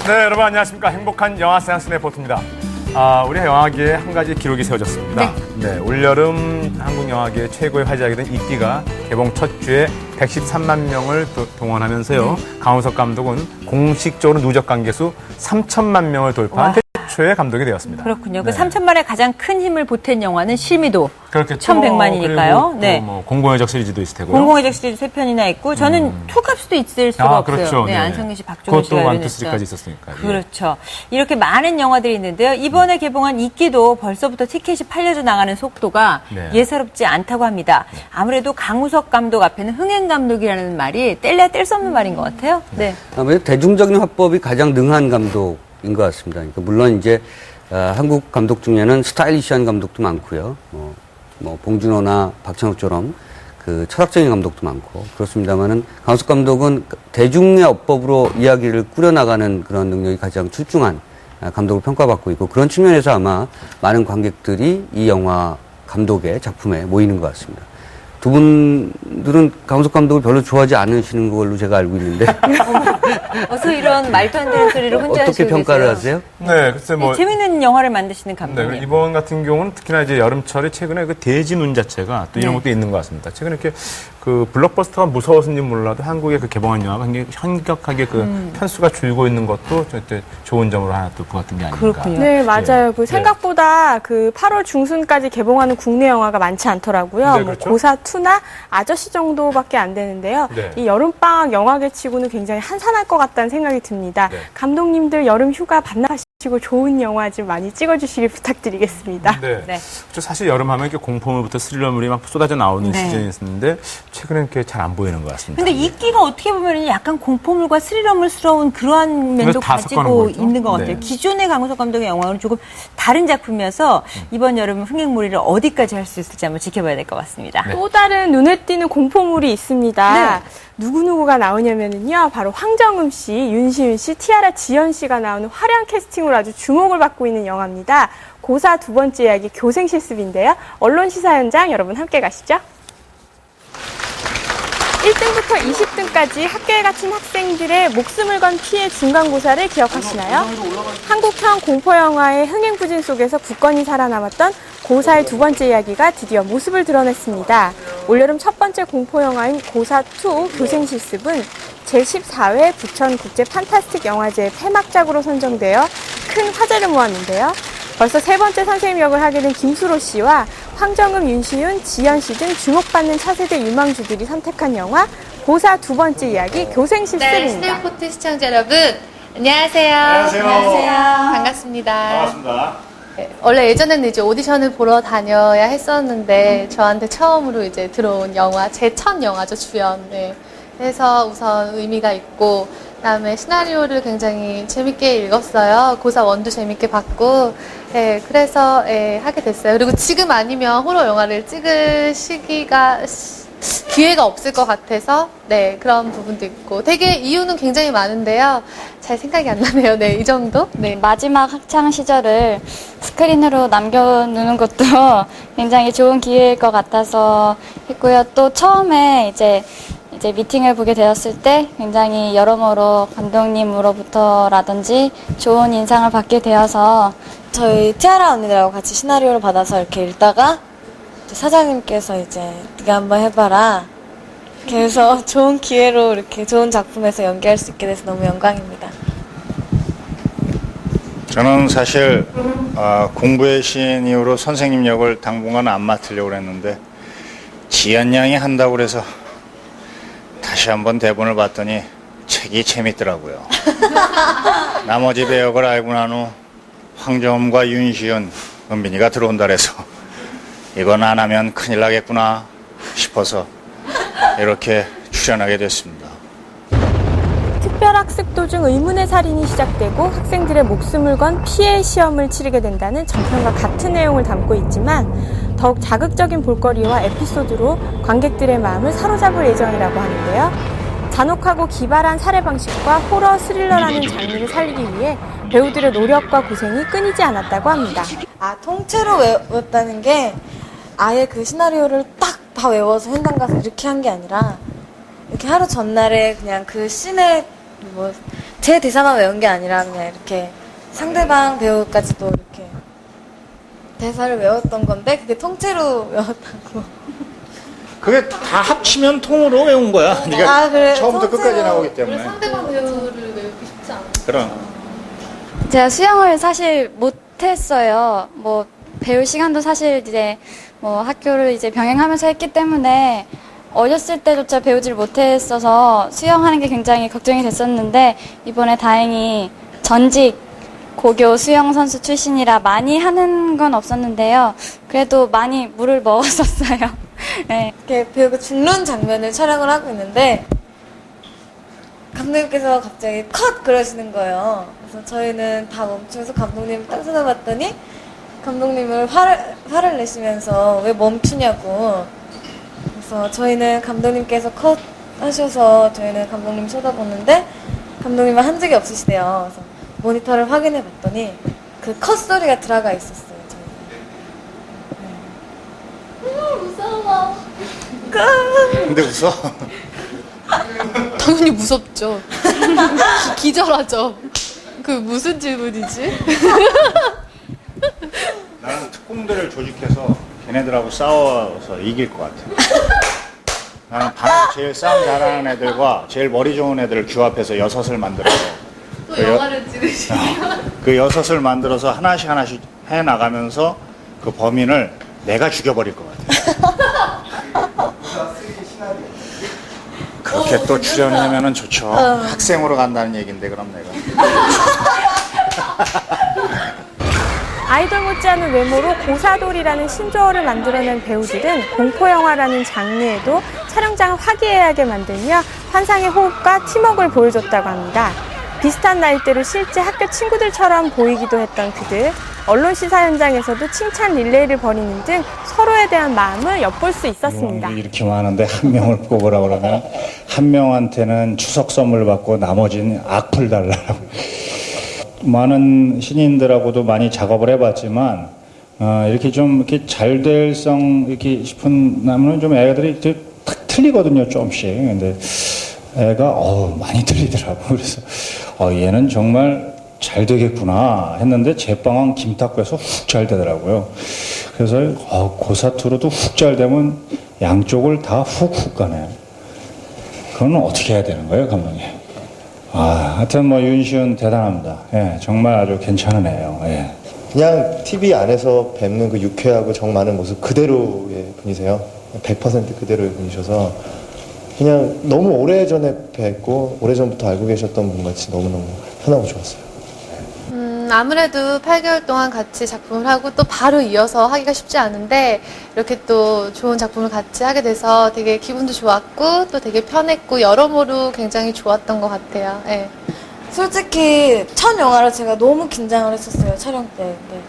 네, 여러분 안녕하십니까. 행복한 영화 세안스 레포트입니다. 우리 영화계에 한 가지 기록이 세워졌습니다. 네, 올여름 한국 영화계 최고의 화제가 된 이끼가 개봉 첫 주에 113만 명을 동원하면서요. 강우석 감독은 공식적으로 누적 관객수 3천만 명을 돌파한 최초의 감독이 되었습니다. 그렇군요. 그 3천만에 가장 큰 힘을 보탠 영화는 실미도. 그렇겠죠. 1,100만이니까요. 네. 뭐 공공의적 시리즈도 있을 테고요. 공공의적 시리즈 3편이나 있고 저는 투값도 있을 수가 없어요. 그렇죠. 네, 네. 안성기 씨, 박종훈 씨가 그것도 1, 2, 3까지 있었으니까. 그렇죠. 이렇게 많은 영화들이 있는데요. 이번에 개봉한 이끼도 벌써부터 티켓이 팔려져 나가는 속도가 예사롭지 않다고 합니다. 아무래도 강우석 감독 앞에는 흥행 감독이라는 말이 뗄래야 뗄 수 없는 말인 것 같아요. 네. 아무래도 대중적인 화법이 가장 능한 감독인 것 같습니다. 그러니까 물론 이제 한국 감독 중에는 스타일리시한 감독도 많고요. 뭐 봉준호나 박찬욱처럼 그 철학적인 감독도 많고 그렇습니다만은 강우석 감독은 대중의 어법으로 이야기를 꾸려나가는 그런 능력이 가장 출중한 감독을 평가받고 있고 그런 측면에서 아마 많은 관객들이 이 영화 감독의 작품에 모이는 것 같습니다. 두 분들은 강우석 감독을 별로 좋아하지 않으시는 걸로 제가 알고 있는데 어서 이런 말도 안 되는 소리를 혼자 어떻게 하시고 평가를 계세요? 하세요? 네, 글쎄 뭐 재밌는 영화를 만드시는 감독님. 네, 이번 같은 경우는 특히나 이제 여름철에 최근에 그 대지눈 자체가 또 이런 것도 있는 것 같습니다. 최근에 이렇게 그 블록버스터가 무서워서인지 몰라도 한국에 그 개봉한 영화가 굉장히 현격하게 그 편수가 줄고 있는 것도 저때 좋은 점으로 하나 또 보았던 게 아닌가. 그렇군요. 네, 맞아요. 그 생각보다 그 8월 중순까지 개봉하는 국내 영화가 많지 않더라고요. 네, 그렇죠. 뭐 고사2나 아저씨 정도밖에 안 되는데요. 네. 이 여름방학 영화계 치고는 굉장히 한산할 것 같다는 생각이 듭니다. 감독님들 여름 휴가 반납하시고 좋은 영화 좀 많이 찍어주시길 부탁드리겠습니다. 네. 사실 여름하면 이렇게 공포물부터 스릴러물이 막 쏟아져 나오는 시즌이었는데 최근에 이렇게 잘 안 보이는 것 같습니다. 근데 이끼가 어떻게 보면 약간 공포물과 스릴러물스러운 그런 면도 다 가지고 섞어놓은 거죠? 있는 것 같아요. 네. 기존의 강우석 감독의 영화는 조금 다른 작품이어서 이번 여름 흥행몰이를 어디까지 할 수 있을지 한번 지켜봐야 될 것 같습니다. 또 다른 눈에 띄는 공포물이 있습니다. 누구누구가 나오냐면요. 바로 황정음 씨, 윤시윤 씨, 티아라 지연 씨가 나오는 화려한 캐스팅으로 아주 주목을 받고 있는 영화입니다. 고사 두 번째 이야기 교생 실습인데요. 언론 시사 현장 여러분 함께 가시죠. 1등부터 20등까지 학교에 갇힌 학생들의 목숨을 건 피해 중간고사를 기억하시나요? 한국형 공포영화의 흥행부진 속에서 굳건히 살아남았던 고사의 두 번째 이야기가 드디어 모습을 드러냈습니다. 올여름 첫 번째 공포영화인 고사2 교생실습은 제14회 부천국제 판타스틱 영화제의 폐막작으로 선정되어 큰 화제를 모았는데요. 벌써 세 번째 선생님 역을 하게 된 김수로 씨와 황정음, 윤시윤, 지연 씨 등 주목받는 차세대 유망주들이 선택한 영화 고사 두 번째 이야기 교생실습입니다. 네, 시네포트 시청자 여러분 안녕하세요. 안녕하세요. 반갑습니다. 반갑습니다. 네, 원래 예전에는 이제 오디션을 보러 다녀야 했었는데 저한테 처음으로 이제 들어온 영화 제 첫 영화죠 주연. 네. 그래서 우선 의미가 있고 그다음에 시나리오를 굉장히 재밌게 읽었어요. 고사 1도 재밌게 봤고 네, 그래서 하게 됐어요. 그리고 지금 아니면 호러 영화를 찍을 기회가 없을 것 같아서 네 그런 부분도 있고 되게 이유는 굉장히 많은데요. 잘 생각이 안 나네요. 네, 이 정도? 네. 마지막 학창 시절을 스크린으로 남겨놓는 것도 굉장히 좋은 기회일 것 같아서 했고요. 또 처음에 이제 미팅을 보게 되었을 때 굉장히 여러모로 감독님으로부터라든지 좋은 인상을 받게 되어서 저희 티아라 언니들하고 같이 시나리오를 받아서 이렇게 읽다가 사장님께서 이제 네가 한번 해봐라 이렇게 해서 좋은 기회로 이렇게 좋은 작품에서 연기할 수 있게 돼서 너무 영광입니다. 저는 사실 공부의 신 이후로 선생님 역을 당분간 안 맡으려고 했는데 지연 양이 한다고 그래서 다시 한번 대본을 봤더니 책이 재밌더라고요. 나머지 배역을 알고 난 후 황정음과 윤시윤, 은빈이가 들어온다 그래서 이건 안 하면 큰일 나겠구나 싶어서 이렇게 출연하게 됐습니다. 특별학습 도중 의문의 살인이 시작되고 학생들의 목숨을 건 피해 시험을 치르게 된다는 전편과 같은 내용을 담고 있지만 더욱 자극적인 볼거리와 에피소드로 관객들의 마음을 사로잡을 예정이라고 하는데요. 잔혹하고 기발한 살해 방식과 호러 스릴러라는 장르를 살리기 위해 배우들의 노력과 고생이 끊이지 않았다고 합니다. 통째로 외웠다는 게 아예 그 시나리오를 딱 다 외워서 현장 가서 이렇게 한 게 아니라 이렇게 하루 전날에 그냥 그 씬에 뭐 제 대사만 외운 게 아니라 그냥 이렇게 상대방 배우까지도 이렇게 대사를 외웠던 건데 그게 통째로 외웠다고. 그게 다 합치면 통으로 외운 거야. 네가 그래. 처음부터 통째로. 끝까지 나오기 때문에. 상대방 배우를 외우기 쉽지 않아요. 그럼. 제가 수영을 사실 못했어요. 뭐 배울 시간도 사실 이제 뭐 학교를 이제 병행하면서 했기 때문에 어렸을 때조차 배우질 못했어서 수영하는 게 굉장히 걱정이 됐었는데 이번에 다행히 전직 고교 수영 선수 출신이라 많이 하는 건 없었는데요. 그래도 많이 물을 먹었었어요. 네. 이렇게 배우가 죽는 장면을 촬영을 하고 있는데 감독님께서 갑자기 컷! 그러시는 거예요. 그래서 저희는 다 멈추면서 감독님을 딱 쳐다봤더니 감독님을 화를 내시면서 왜 멈추냐고. 그래서 저희는 감독님께서 컷 하셔서 저희는 감독님 쳐다보는데 감독님은 한 적이 없으시대요. 그래서 모니터를 확인해 봤더니 그 컷 소리가 들어가 있었어요. 무서워. 근데 웃어? 당연히 무섭죠. 기절하죠. 그 무슨 질문이지? 나는 특공대를 조직해서 걔네들하고 싸워서 이길 것 같아. 나는 반에서 제일 싸움 잘하는 애들과 제일 머리 좋은 애들을 규합해서 6을 만들어서 또 영화를 찍으시네요. 그 6을 만들어서 하나씩 해나가면서 그 범인을 내가 죽여버릴 것 같아. 그렇게 또 출연하면은 좋죠. 학생으로 간다는 얘기인데 그럼 내가. 아이돌 못지않은 외모로 고사돌이라는 신조어를 만들어낸 배우들은 공포영화라는 장르에도 촬영장을 화기애애하게 만들며 환상의 호흡과 팀워크를 보여줬다고 합니다. 비슷한 나이대로 실제 학교 친구들처럼 보이기도 했던 그들. 언론 시사 현장에서도 칭찬 릴레이를 벌이는 등 서로에 대한 마음을 엿볼 수 있었습니다. 이렇게 많은데 한 명을 뽑으라 그러면 한 명한테는 추석 선물 받고 나머지는 악플 달라고. 많은 신인들하고도 많이 작업을 해봤지만 이렇게 좀 이렇게 잘 될성 이렇게 싶은 나무는 좀 애들이 탁 틀리거든요, 조금씩. 근데 애가 많이 틀리더라고. 그래서 얘는 정말 잘 되겠구나 했는데 제빵은 김탁구에서 훅 잘 되더라고요. 그래서 고사투로도 훅 잘 되면 양쪽을 다 훅훅 가네요. 그건 어떻게 해야 되는 거예요, 감독님? 하여튼 뭐 윤시은 대단합니다. 예, 정말 아주 괜찮은 애예요. 예. 그냥 TV 안에서 뵙는 그 유쾌하고 정 많은 모습 그대로의 분이세요. 100% 그대로의 분이셔서 그냥 너무 오래전에 뵙고 오래전부터 알고 계셨던 분 같이 너무너무 편하고 좋았어요. 아무래도 8개월 동안 같이 작품을 하고 또 바로 이어서 하기가 쉽지 않은데 이렇게 또 좋은 작품을 같이 하게 돼서 되게 기분도 좋았고 또 되게 편했고 여러모로 굉장히 좋았던 것 같아요. 네. 솔직히 첫 영화라 제가 너무 긴장을 했었어요, 촬영 때. 네.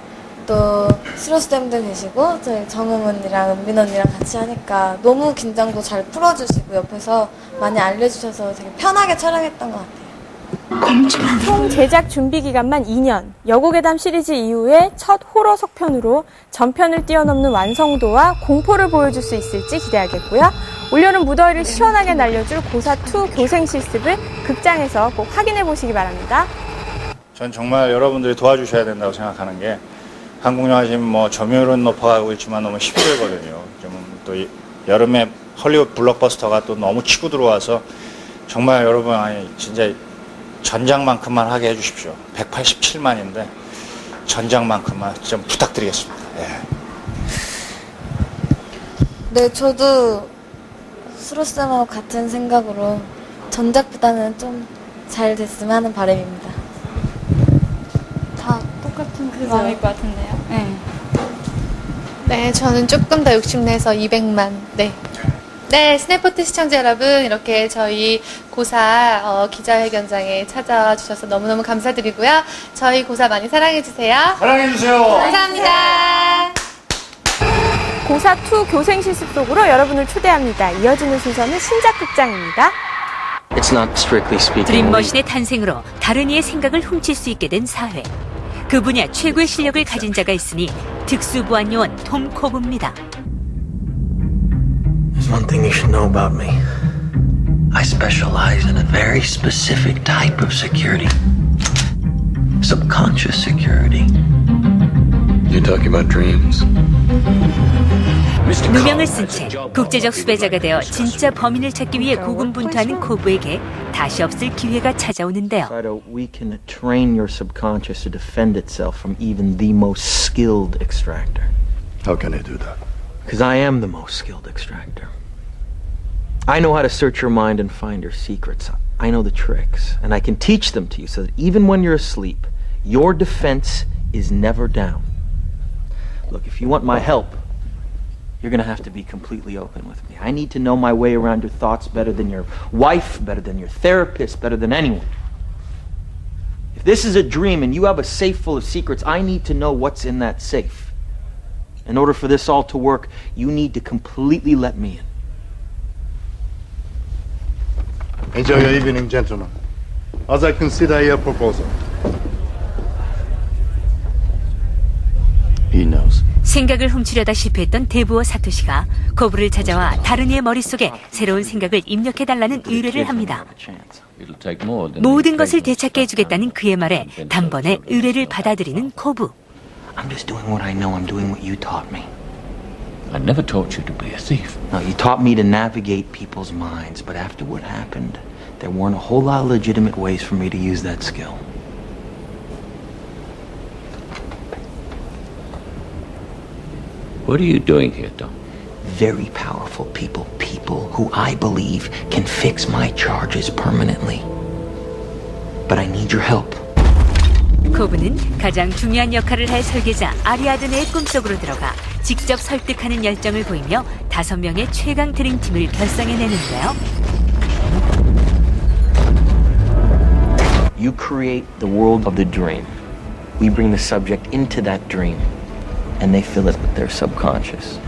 또 스로스쌤들 계시고 저희 정음 언니랑 은빈 언니랑 같이 하니까 너무 긴장도 잘 풀어주시고 옆에서 많이 알려주셔서 되게 편하게 촬영했던 것 같아요. 총 제작 준비 기간만 2년, 여고괴담 시리즈 이후에 첫 호러 속편으로 전편을 뛰어넘는 완성도와 공포를 보여줄 수 있을지 기대하겠고요. 올여름 무더위를 시원하게 날려줄 고사2 교생 실습을 극장에서 꼭 확인해 보시기 바랍니다. 전 정말 여러분들이 도와주셔야 된다고 생각하는 게 한국 영화 지금 뭐 점유율은 높아가고 있지만 너무 힘들거든요. 좀 또 여름에 헐리우드 블록버스터가 또 너무 치고 들어와서 정말 여러분 진짜 전장만큼만 하게 해주십시오. 187만인데 전장만큼만 좀 부탁드리겠습니다. 예. 네, 저도 수로쌤하고 같은 생각으로 전작보다는 좀 잘 됐으면 하는 바람입니다. 다 똑같은 마음일 것 같은데요. 네. 네, 저는 조금 더 욕심내서 200만. 네. 네, 스냅포트 시청자 여러분, 이렇게 저희 고사 기자회견장에 찾아와 주셔서 너무너무 감사드리고요. 저희 고사 많이 사랑해주세요. 사랑해주세요. 감사합니다. 고사2 교생 실습 속으로 여러분을 초대합니다. 이어지는 순서는 신작극장입니다. 드림머신의 탄생으로 다른 이의 생각을 훔칠 수 있게 된 사회. 그 분야 최고의 실력을 가진 자가 있으니 특수보안 요원 톰 코브입니다. There's one thing you should know about me. I specialize in a very specific type of security. Subconscious security. You're talking about dreams? 누명을 쓴 채 국제적 수배자가 되어 진짜 범인을 찾기 위해 고군분투하는 코브에게 다시 없을 기회가 찾아오는데요. We can train your subconscious to defend itself from even the most skilled extractor. How can I do that? Because I am the most skilled extractor. I know how to search your mind and find your secrets. I know the tricks, and I can teach them to you so that even when you're asleep, your defense is never down. Look, if you want my help, you're going to have to be completely open with me. I need to know my way around your thoughts better than your wife, better than your therapist, better than anyone. If this is a dream and you have a safe full of secrets, I need to know what's in that safe. In order for this all to work, you need to completely let me in. Enjoy your evening, gentlemen. As I consider your proposal. He knows. 생각을 훔치려다 실패했던 대부어 사토시가 코브를 찾아와 다른이의 머릿속에 새로운 생각을 입력해달라는 의뢰를 합니다. 모든 것을 되찾게 해주겠다는 그의 말에 단번에 의뢰를 받아들이는 코브. I'm just doing what I know. I'm doing what you taught me. I never taught you to be a thief. No, you taught me to navigate people's minds, but after what happened, there weren't a whole lot of legitimate ways for me to use that skill. What are you doing here, Dom? Very powerful people, people who I believe can fix my charges permanently. But I need your help. 코브는 가장 중요한 역할을 할 설계자 아리아드네의 꿈속으로 들어가 직접 설득하는 열정을 보이며 5명의 최강 드림팀을 결성해내는데요. You create the world of the dream. We bring the subject into that dream, and they fill it with their subconscious.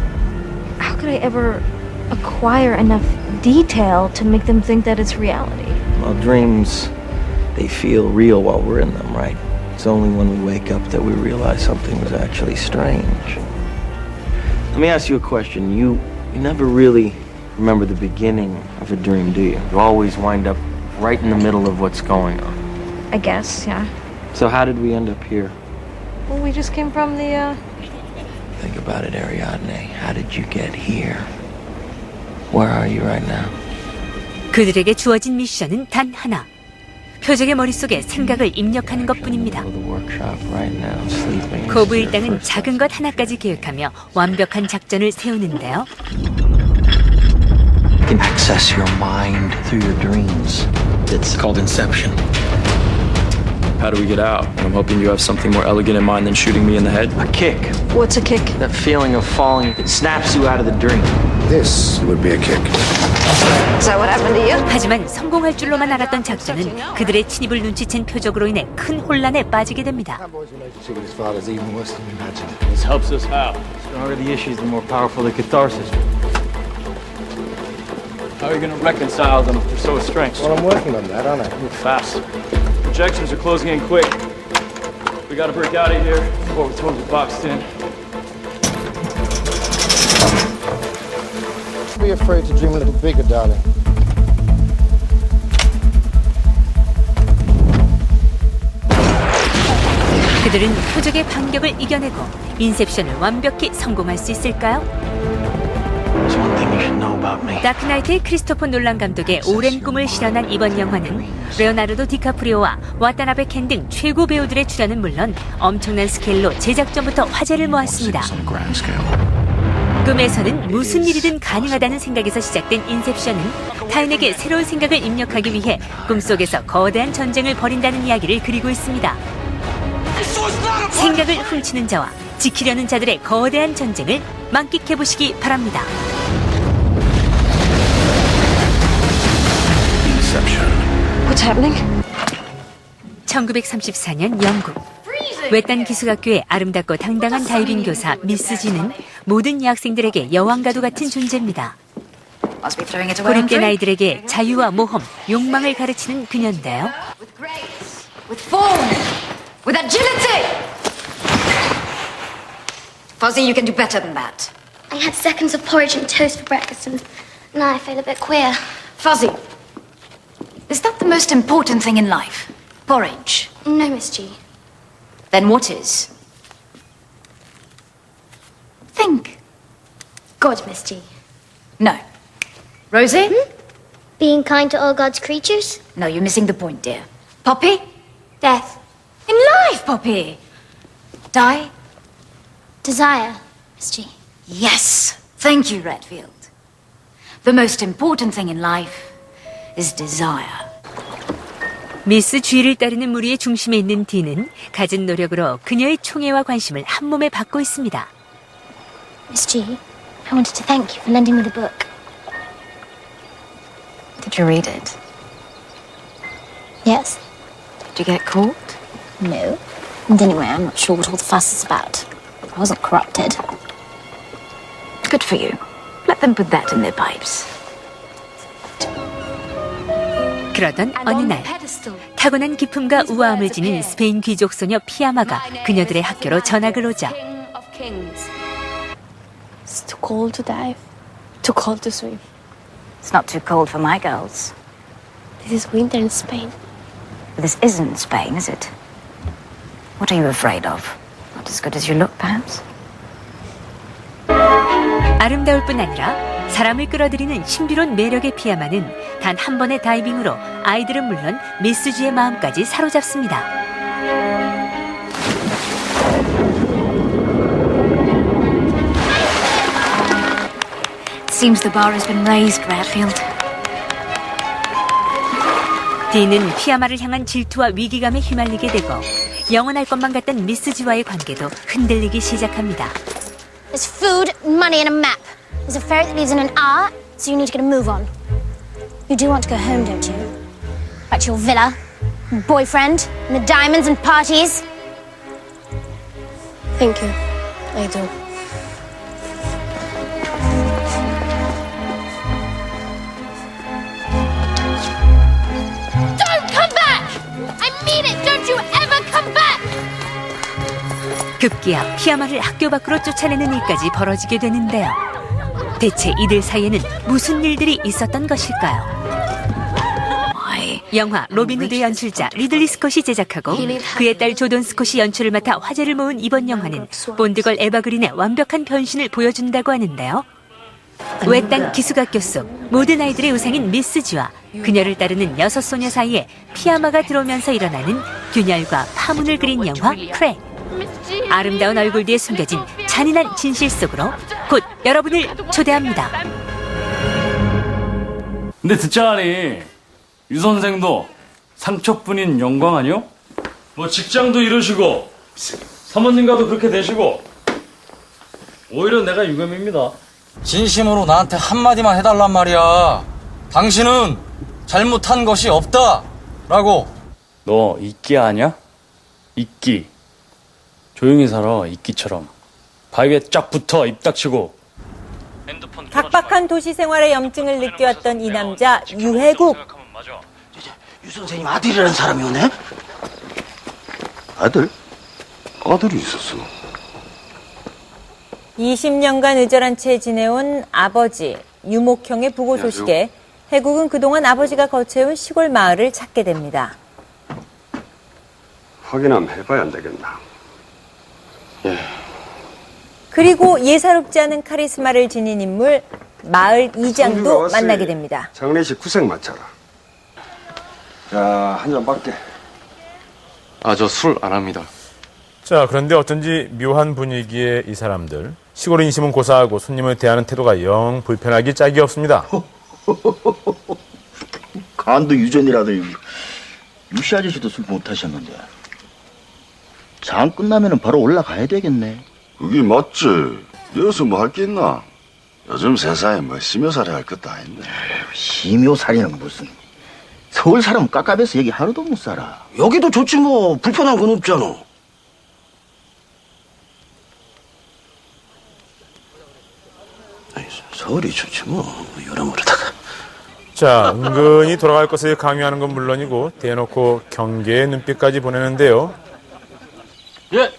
How could I ever acquire enough detail to make them think that it's reality? Well, dreams, they feel real while we're in them, right? It's only when we wake up that we realize something was actually strange. Let me ask you a question. You never really remember the beginning of a dream, do you? You always wind up right in the middle of what's going on. I guess, yeah. So how did we end up here? Well, we just came from the, Think about it, Ariadne. How did you get here? Where are you right now? 그들에게 주어진 미션은 단 하나. 표적의 머릿속에 생각을 입력하는 것뿐입니다. 코브 일당은 작은 것 하나까지 계획하며 완벽한 작전을 세우는데요. You can access your mind through your dreams. It's called Inception. How do we get out? I'm hoping you have something more elegant in mind than shooting me in the head. A kick. What's a kick? That feeling of falling that snaps you out of the dream. This would be a kick. Is that what happened to you? 하지만 성공할 줄로만 알았던 작전은 그들의 침입을 눈치챈 표적으로 인해 큰 혼란에 빠지게 됩니다. This helps us how? The stronger the issues, the more powerful the catharsis. How are you going to reconcile them if they're so estranged? Well, I'm working on that, aren't I? Move fast. Projections are closing in quick. We got to break out of here before we're totally boxed in. Be afraid to dream a little bigger, darling. 그들은 표적의 반격을 이겨내고 인셉션을 완벽히 성공할 수 있을까요? 다크나이트의 크리스토퍼 놀란 감독의 오랜 꿈을 실현한 이번 영화는 레오나르도 디카프리오와 와타나베 켄 등 최고 배우들의 출연은 물론 엄청난 스케일로 제작전부터 화제를 모았습니다. 꿈에서는 무슨 일이든 가능하다는 생각에서 시작된 인셉션은 타인에게 새로운 생각을 입력하기 위해 꿈속에서 거대한 전쟁을 벌인다는 이야기를 그리고 있습니다. 생각을 훔치는 자와 지키려는 자들의 거대한 전쟁을 만끽해보시기 바랍니다. What's happening? 1934년 영국 외딴 기숙학교의 아름답고 당당한 다이빙 교사 미스 지는 모든 여학생들에게 여왕과도 같은 존재입니다. 고립된 아이들에게 자유와 모험, 욕망을 가르치는 그녀인데요. With form, with agility. Fuzzy, you can do better than that. I had seconds of porridge and toast for breakfast, and now I feel a bit queer. Fuzzy, Is that the most important thing in life? Porridge? No, Miss G. Then what is? Think. God, Miss G. No. Rosie? Being kind to all God's creatures? No, you're missing the point, dear. Poppy? Death. In life, Poppy. Die? Desire, Miss G. Yes. Thank you, Redfield. The most important thing in life is desire. 미스 G를 따르는 무리의 중심에 있는 D는 갖은 노력으로 그녀의 총애와 관심을 한몸에 받고 있습니다. Miss G, I wanted to thank you for lending me the book. Did you read it? Yes. Did you get caught? No. And anyway, I'm not sure what all the fuss is about. I wasn't corrupted. Good for you. Let them put that in their pipes. 그러던 어느 날 타고난 기품과 우아함을 지닌 스페인 귀족 소녀 피아마가 그녀들의 학교로 전학을 오자 It's too cold to dive. Too cold to swim. It's not too cold for my girls. This is winter in Spain. But this isn't Spain, is it? What are you afraid of? Not as good as you look, perhaps? 아름다울 뿐 아니라 사람을 끌어들이는 신비로운 매력의 피아마는 단 한 번의 다이빙으로 아이들은 물론 미스 G의 마음까지 사로잡습니다. Seems the bar has been raised, Redfield. D는 피아마를 향한 질투와 위기감에 휘말리게 되고 영원할 것만 같던 미스 G와의 관계도 흔들리기 시작합니다. There's food, money, and a map. There's a ferry that leaves in an hour, so you need to get a move on. You do want to go home, don't you? Back to your villa, and boyfriend, and the diamonds and parties. Thank you. I do. Don't come back! I mean it! Don't you ever come back! 급기야 피아마를 학교 밖으로 쫓아내는 일까지 벌어지게 되는데요. 대체 이들 사이에는 무슨 일들이 있었던 것일까요? 영화 로빈후드 연출자 리들리 스콧이 제작하고 그의 딸 조던 스콧이 연출을 맡아 화제를 모은 이번 영화는 본드걸 에바 그린의 완벽한 변신을 보여준다고 하는데요. 외딴 기숙학교 속 모든 아이들의 우상인 미스 G와 그녀를 따르는 6소녀 사이에 피아마가 들어오면서 일어나는 균열과 파문을 그린 영화 크랙. 아름다운 얼굴 뒤에 숨겨진 잔인한 진실 속으로 곧 여러분을 초대합니다. 근데 듣자하니 유 선생도 상처뿐인 영광 아니요? 뭐 직장도 이루시고 사모님과도 그렇게 되시고 오히려 내가 유감입니다. 진심으로 나한테 한마디만 해달란 말이야. 당신은 잘못한 것이 없다 라고. 너 이끼 아냐? 이끼. 조용히 살아, 이끼처럼. 바위에 쫙 붙어 입 닥치고. 각박한 도시 생활의 염증을 느껴왔던 이 남자 유해국. 유 선생님 아들이라는 사람이 오네? 아들? 아들이 있었어. 20년간 의절한 채 지내온 아버지 유목형의 부고 소식에 해국은 그동안 아버지가 거쳐온 시골 마을을 찾게 됩니다. 확인 한번 해봐야 안 되겠나? 예. 그리고 예사롭지 않은 카리스마를 지닌 인물 마을 이장도 만나게 됩니다. 장례식 구색 맞춰라. 자, 한 잔 밖에. 아, 저 술 안 합니다. 자, 그런데 어쩐지 묘한 분위기의 이 사람들. 시골 인심은 고사하고 손님을 대하는 태도가 영 불편하기 짝이 없습니다. 간도 유전이라더니 유씨 아저씨도 술 못하셨는데. 장 끝나면 바로 올라가야 되겠네. 그게 맞지. 여기서 뭐 할 게 있나? 요즘 세상에 뭐 심효살이 할 것도 아닌데. 심효살이는 무슨. 서울 사람 깝깝해서 여기 하루도 못 살아. 여기도 좋지 뭐. 불편한 건 없잖아. 아니, 서울이 좋지 뭐. 여러모르다가. 자, 은근히 돌아갈 것을 강요하는 건 물론이고 대놓고 경계의 눈빛까지 보내는데요. 예,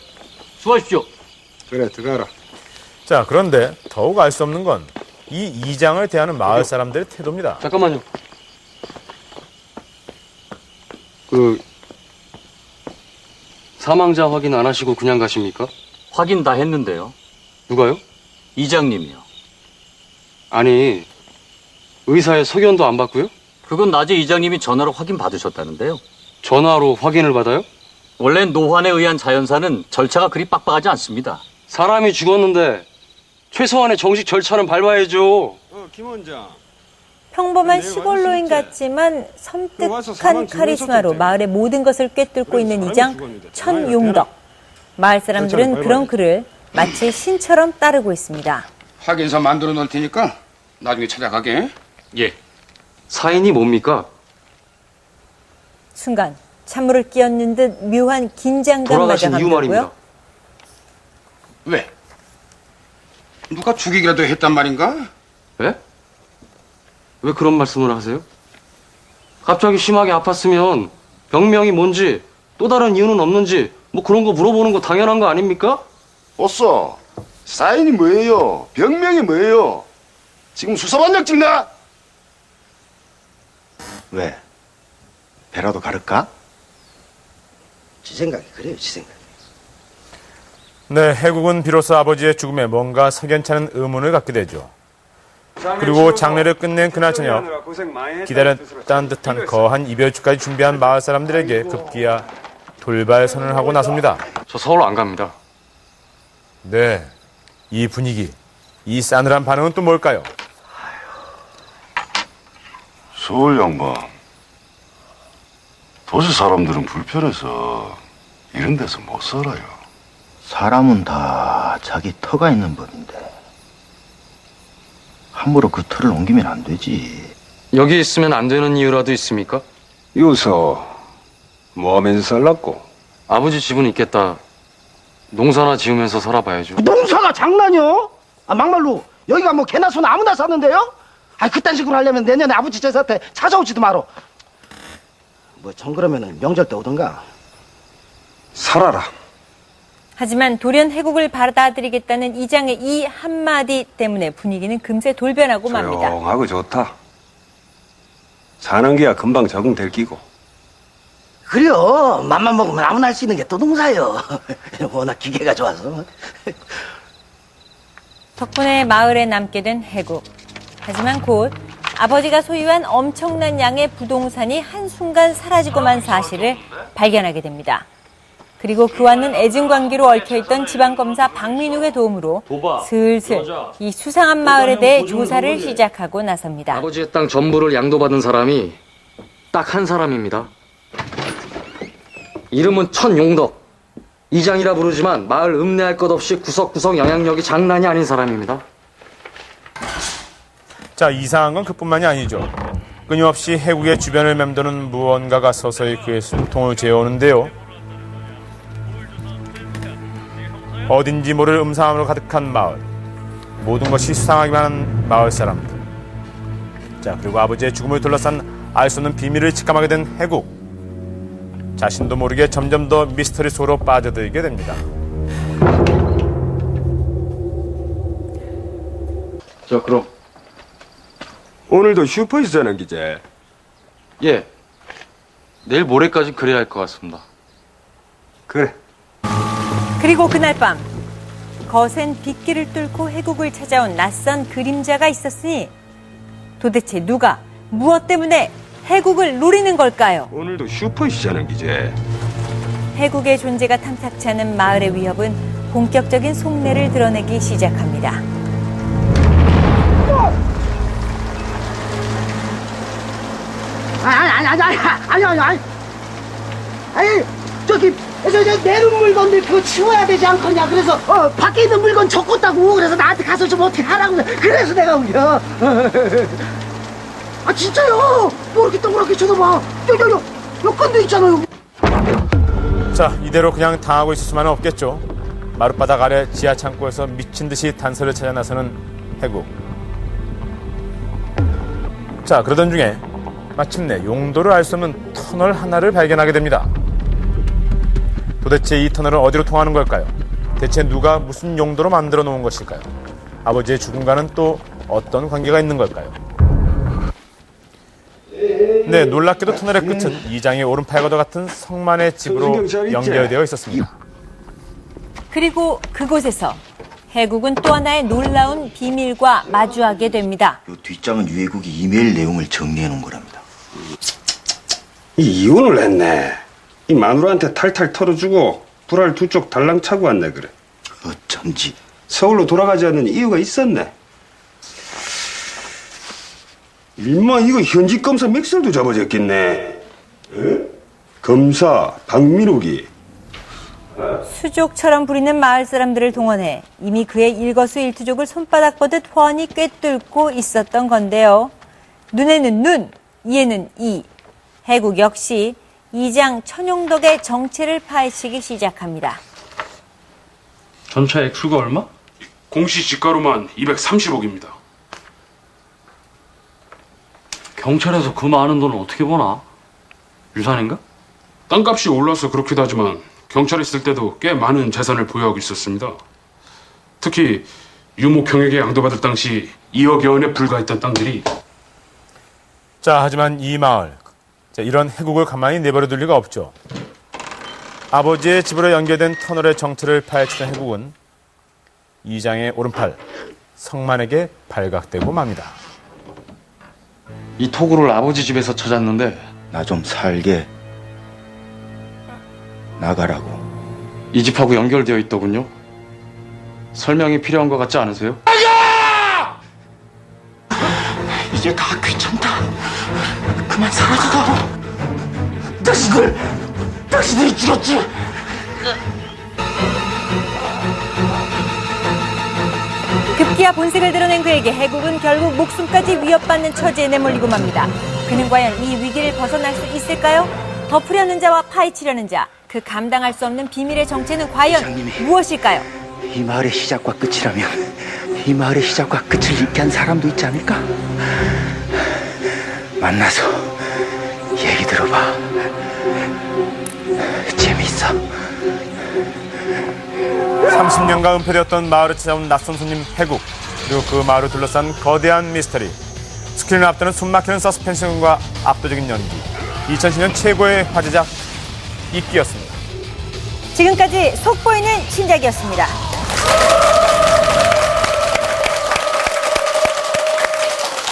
수고하십시오. 그래, 들어가라. 자, 그런데 더욱 알 수 없는 건 이 이장을 대하는 마을 사람들의 태도입니다. 잠깐만요. 사망자 확인 안 하시고 그냥 가십니까? 확인 다 했는데요. 누가요? 이장님이요. 아니, 의사의 소견도 안 받고요? 그건 낮에 이장님이 전화로 확인 받으셨다는데요. 전화로 확인을 받아요? 원래 노환에 의한 자연사는 절차가 그리 빡빡하지 않습니다. 사람이 죽었는데 최소한의 정식 절차는 밟아야죠. 김 원장. 평범한 시골로인 같지만 섬뜩한 카리스마로 마을의 모든 것을 꿰뚫고 있는 이장 천용덕. 마을 사람들은 그런 그를 마치 신처럼 따르고 있습니다. 확인서 만들어 놓을 테니까 나중에 찾아가게. 예. 사인이 뭡니까? 순간 찬물을 끼얹는 듯 묘한 긴장감마저 돌아가신 이유 말입니다. 감돌고요. 왜? 누가 죽이기라도 했단 말인가? 예? 왜 그런 말씀을 하세요? 갑자기 심하게 아팠으면 병명이 뭔지 또 다른 이유는 없는지 뭐 그런 거 물어보는 거 당연한 거 아닙니까? 어서 사인이 뭐예요? 병명이 뭐예요? 지금 수사반력 찍나? 왜? 배라도 가를까? 지 생각이 그래요, 지 생각. 네, 해국은 비로소 아버지의 죽음에 뭔가 석연찮은 의문을 갖게 되죠. 그리고 장례를 끝낸 그날 저녁 기다렸다는 듯한 거한 이별주까지 준비한 마을 사람들에게 급기야 돌발선을 하고 나섭니다. 저 서울 안 갑니다. 네, 이 분위기, 이 싸늘한 반응은 또 뭘까요? 서울 양반, 도시 사람들은 불편해서 이런 데서 못 살아요. 사람은 다 자기 터가 있는 법인데 함부로 그 터를 옮기면 안 되지. 여기 있으면 안 되는 이유라도 있습니까? 요서 뭐 하면서 살랐고? 아버지 집은 있겠다. 농사나 지으면서 살아봐야죠. 농사가 장난이요? 아, 막말로 여기가 뭐 개나 소나 아무나 사는데요? 아, 그딴 식으로 하려면 내년에 아버지 제사 때 찾아오지도 마로. 뭐 전 그러면은 명절 때 오던가. 살아라. 하지만 돌연 해국을 받아들이겠다는 이장의 이 한마디 때문에 분위기는 금세 돌변하고 맙니다. 조용하고 좋다. 사는 게야 금방 적응될 끼고. 그래요. 맘만 먹으면 아무나 할 수 있는 게 또 농사요. 워낙 기계가 좋아서. 덕분에 마을에 남게 된 해국. 하지만 곧 아버지가 소유한 엄청난 양의 부동산이 한순간 사라지고 만 사실을 발견하게 됩니다. 그리고 그와는 애증관계로 얽혀있던 지방검사 박민욱의 도움으로 슬슬 이 수상한 마을에 대해 조사를 시작하고 나섭니다. 아버지의 땅 전부를 양도받은 사람이 딱 한 사람입니다. 이름은 천용덕. 이장이라 부르지만 마을 읍내할 것 없이 구석구석 영향력이 장난이 아닌 사람입니다. 자, 이상한 건 그뿐만이 아니죠. 끊임없이 해국의 주변을 맴도는 무언가가 서서히 그의 숨통을 재우는데요. 어딘지 모를 음산함으로 가득한 마을. 모든 것이 수상하기만 한 마을 사람들. 자, 그리고 아버지의 죽음을 둘러싼 알 수 없는 비밀을 직감하게 된 해국. 자신도 모르게 점점 더 미스터리 속으로 빠져들게 됩니다. 자, 그럼 오늘도 슈퍼에서 자는 기자. 예. 내일 모레까지 그래야 할 것 같습니다. 그래. 그리고 그날 밤 거센 빗길을 뚫고 해국을 찾아온 낯선 그림자가 있었으니 도대체 누가 무엇 때문에 해국을 노리는 걸까요? 오늘도 슈퍼에서 자는 기자. 해국의 존재가 탐탁치 않은 마을의 위협은 본격적인 속내를 드러내기 시작합니다. 아니, 저기, 내놓은 물건들 그거 치워야 되지 않겠냐. 그래서, 밖에 있는 물건 적었다고. 그래서 나한테 가서 좀 어떻게 하라고. 그래서 내가 울려. 아, 진짜요. 뭐 이렇게 동그랗게 쳐다봐. 여건도 있잖아요. 자, 이대로 그냥 당하고 있을 수만은 없겠죠. 마룻바닥 아래 지하 창고에서 미친 듯이 단서를 찾아 나서는 해국. 자, 그러던 중에 마침내 용도를 알 수 없는 터널 하나를 발견하게 됩니다. 도대체 이 터널은 어디로 통하는 걸까요? 대체 누가 무슨 용도로 만들어 놓은 것일까요? 아버지의 죽음과는 또 어떤 관계가 있는 걸까요? 네, 놀랍게도 터널의 끝은 이장의 오른팔과도 같은 성만의 집으로 연결되어 있었습니다. 그리고 그곳에서 해국은 또 하나의 놀라운 비밀과 마주하게 됩니다. 이 뒷장은 유해국이 이메일 내용을 정리해 놓은 거랍니다. 이혼을 했네. 이 마누라한테 탈탈 털어주고 불알 두 쪽 달랑 차고 왔네 그래. 어쩐지. 서울로 돌아가지 않는 이유가 있었네. 일마 이거 현직 검사 믹셀도 잡아졌겠네. 검사 박민욱이. 수족처럼 부리는 마을 사람들을 동원해 이미 그의 일거수일투족을 손바닥 보듯 훤히 꿰뚫고 있었던 건데요. 눈에는 눈, 이에는 이. 해국 역시 이장 천용덕의 정체를 파헤치기 시작합니다. 전차 액수가 얼마? 공시지가로만 230억입니다. 경찰에서 그 많은 돈을 어떻게 보나? 유산인가? 땅값이 올라서 그렇기도 하지만 경찰에 있을 때도 꽤 많은 재산을 보유하고 있었습니다. 특히 유목형에게 양도받을 당시 2억여 원에 불과했던 땅들이. 자, 하지만 이 마을, 이런 해국을 가만히 내버려둘 리가 없죠. 아버지의 집으로 연결된 터널의 정체를 파헤치던 해국은 이장의 오른팔, 성만에게 발각되고 맙니다. 이 토구를 아버지 집에서 찾았는데 나 좀 살게. 나가라고. 이 집하고 연결되어 있더군요. 설명이 필요한 것 같지 않으세요? 이제 다 귀찮다. 그만 사라져라. 당신들이 죽였지. 급기야 본색을 드러낸 그에게 해국은 결국 목숨까지 위협받는 처지에 내몰리고 맙니다. 그는 과연 이 위기를 벗어날 수 있을까요? 덮으려는 자와 파헤치려는 자, 그 감당할 수 없는 비밀의 정체는 과연 무엇일까요? 이 마을의 시작과 끝이라면 이 마을의 시작과 끝을 잊게 한 사람도 있지 않을까? 만나서 얘기 들어봐. 재미있어. 30년간 은폐되었던 마을을 찾아온 낯선 손님 해국, 그리고 그 마을을 둘러싼 거대한 미스터리. 스크린을 앞두는 숨막히는 서스펜션과 압도적인 연기. 2010년 최고의 화제작 이끼였습니다. 지금까지 속보이는 신작이었습니다.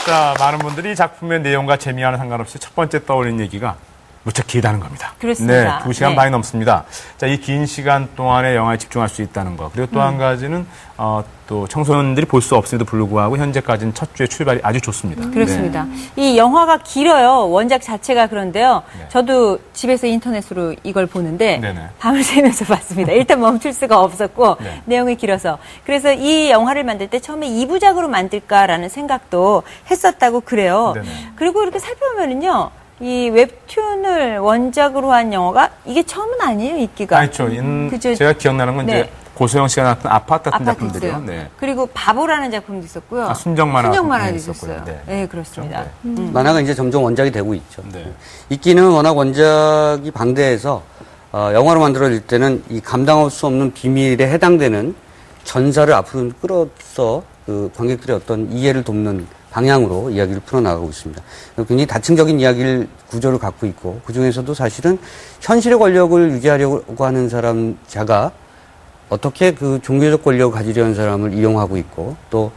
자, 많은 분들이 이 작품의 내용과 재미와는 상관없이 첫 번째 떠올린 얘기가 무척 길다는 겁니다. 그렇습니다. 네, 2시간 네. 반이 넘습니다. 자, 이 긴 시간 동안에 영화에 집중할 수 있다는 거. 그리고 또 한 가지는 또 청소년들이 볼 수 없음에도 불구하고 현재까지는 첫 주의 출발이 아주 좋습니다. 그렇습니다. 이 영화가 길어요. 원작 자체가 그런데요. 네. 저도 집에서 인터넷으로 이걸 보는데 네네. 밤을 새면서 봤습니다. 일단 멈출 수가 없었고 네. 내용이 길어서. 그래서 이 영화를 만들 때 처음에 2부작으로 만들까라는 생각도 했었다고 그래요. 네네. 그리고 이렇게 살펴보면은요. 이 웹툰을 원작으로 한 영화가 이게 처음은 아니에요, 이끼가. 아니죠. 그죠? 제가 기억나는 건 네. 이제 고소영 씨가 나왔던 아파트 같은 작품들이요. 있어요. 네. 그리고 바보라는 작품도 있었고요. 순정만화도 있었어요. 네. 네, 그렇습니다. 만화가 이제 점점 원작이 되고 있죠. 네. 이끼는 워낙 원작이 방대해서 영화로 만들어질 때는 이 감당할 수 없는 비밀에 해당되는 전사를 앞으로 끌어서 그 관객들의 어떤 이해를 돕는 방향으로 이야기를 풀어나가고 있습니다. 굉장히 다층적인 이야기를 구조를 갖고 있고 그중에서도 사실은 현실의 권력을 유지하려고 하는 자가 어떻게 그 종교적 권력을 가지려는 사람을 이용하고 있고 또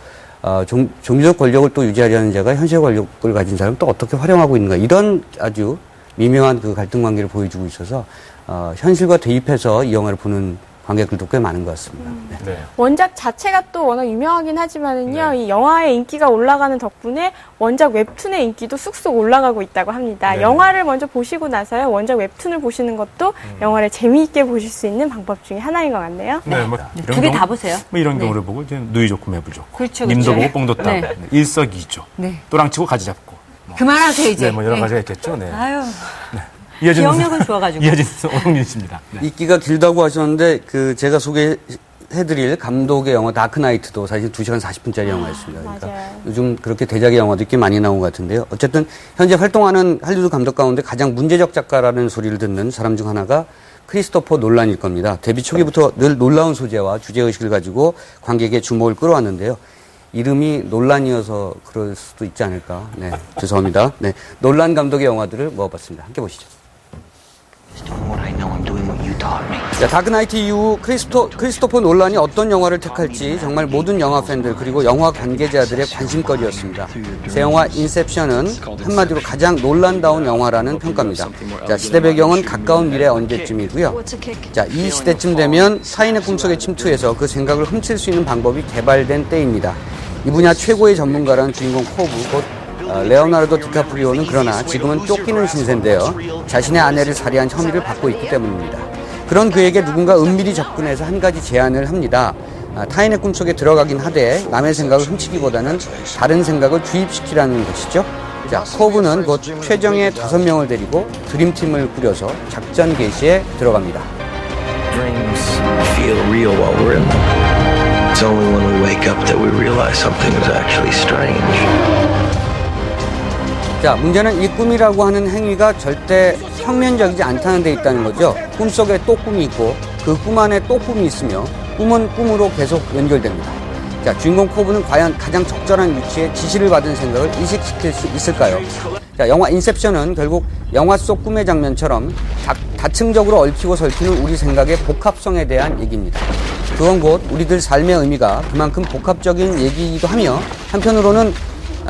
종교적 권력을 또 유지하려는 자가 현실의 권력을 가진 사람을 또 어떻게 활용하고 있는가 이런 아주 미묘한 그 갈등 관계를 보여주고 있어서 현실과 대입해서 이 영화를 보는 관객들도 꽤 많은 것 같습니다. 네. 원작 자체가 또 워낙 유명하긴 하지만은요, 이 영화의 인기가 올라가는 덕분에 원작 웹툰의 인기도 쑥쑥 올라가고 있다고 합니다. 네네. 영화를 먼저 보시고 나서요, 원작 웹툰을 보시는 것도 영화를 재미있게 보실 수 있는 방법 중에 하나인 것 같네요. 네, 뭐 두 개 다 보세요. 뭐 이런 네. 경우를 보고 이제 누이 좋고 매부 좋고, 그렇죠, 님도 그렇죠. 보고 뽕도 따고, 네. 일석이조, 네. 또랑치고 가지 잡고. 그만하세요, 이제. 네, 뭐 여러 네. 가지가 있겠죠. 네. 아유. 기억력은 좋아가지고. 이어진 오동진 씨입니다. 네. 이끼가 길다고 하셨는데 그 제가 소개해드릴 감독의 영화 다크나이트도 사실 2시간 40분짜리 영화였습니다. 그러니까 요즘 그렇게 대작의 영화도 꽤 많이 나온 것 같은데요. 어쨌든 현재 활동하는 할리우드 감독 가운데 가장 문제적 작가라는 소리를 듣는 사람 중 하나가 크리스토퍼 놀란일 겁니다. 데뷔 초기부터 늘 놀라운 소재와 주제의식을 가지고 관객의 주목을 끌어왔는데요. 이름이 논란이어서 그럴 수도 있지 않을까. 네, 죄송합니다. 네, 논란 감독의 영화들을 모아봤습니다. 함께 보시죠. 자, 다크나이트 이후 크리스토퍼 놀란이 어떤 영화를 택할지 정말 모든 영화 팬들 그리고 영화 관계자들의 관심거리였습니다. 새 영화 인셉션은 한마디로 가장 논란다운 영화라는 평가입니다. 자, 시대 배경은 가까운 미래 언제쯤이고요. 자, 이 시대쯤 되면 타인의 꿈속에 침투해서 그 생각을 훔칠 수 있는 방법이 개발된 때입니다. 이 분야 최고의 전문가라는 주인공 코브, 곧 레오나르도 디카프리오는 그러나 지금은 쫓기는 신세인데요. 자신의 아내를 살해한 혐의를 받고 있기 때문입니다. 그런 그에게 누군가 은밀히 접근해서 한 가지 제안을 합니다. 타인의 꿈속에 들어가긴 하되 남의 생각을 훔치기보다는 다른 생각을 주입시키라는 것이죠. 자, 코브는 곧 최정예 5명을 데리고 드림팀을 꾸려서 작전 개시에 들어갑니다. Dreams feel real while we're in them. It's only when we wake up that we realize something is actually strange. 자, 문제는 이 꿈이라고 하는 행위가 절대 평면적이지 않다는 데 있다는 거죠. 꿈속에 또 꿈이 있고 그 꿈 안에 또 꿈이 있으며 꿈은 꿈으로 계속 연결됩니다. 자, 주인공 코브는 과연 가장 적절한 위치에 지시를 받은 생각을 이식시킬 수 있을까요? 자, 영화 인셉션은 결국 영화 속 꿈의 장면처럼 다층적으로 얽히고 설키는 우리 생각의 복합성에 대한 얘기입니다. 그건 곧 우리들 삶의 의미가 그만큼 복합적인 얘기이기도 하며 한편으로는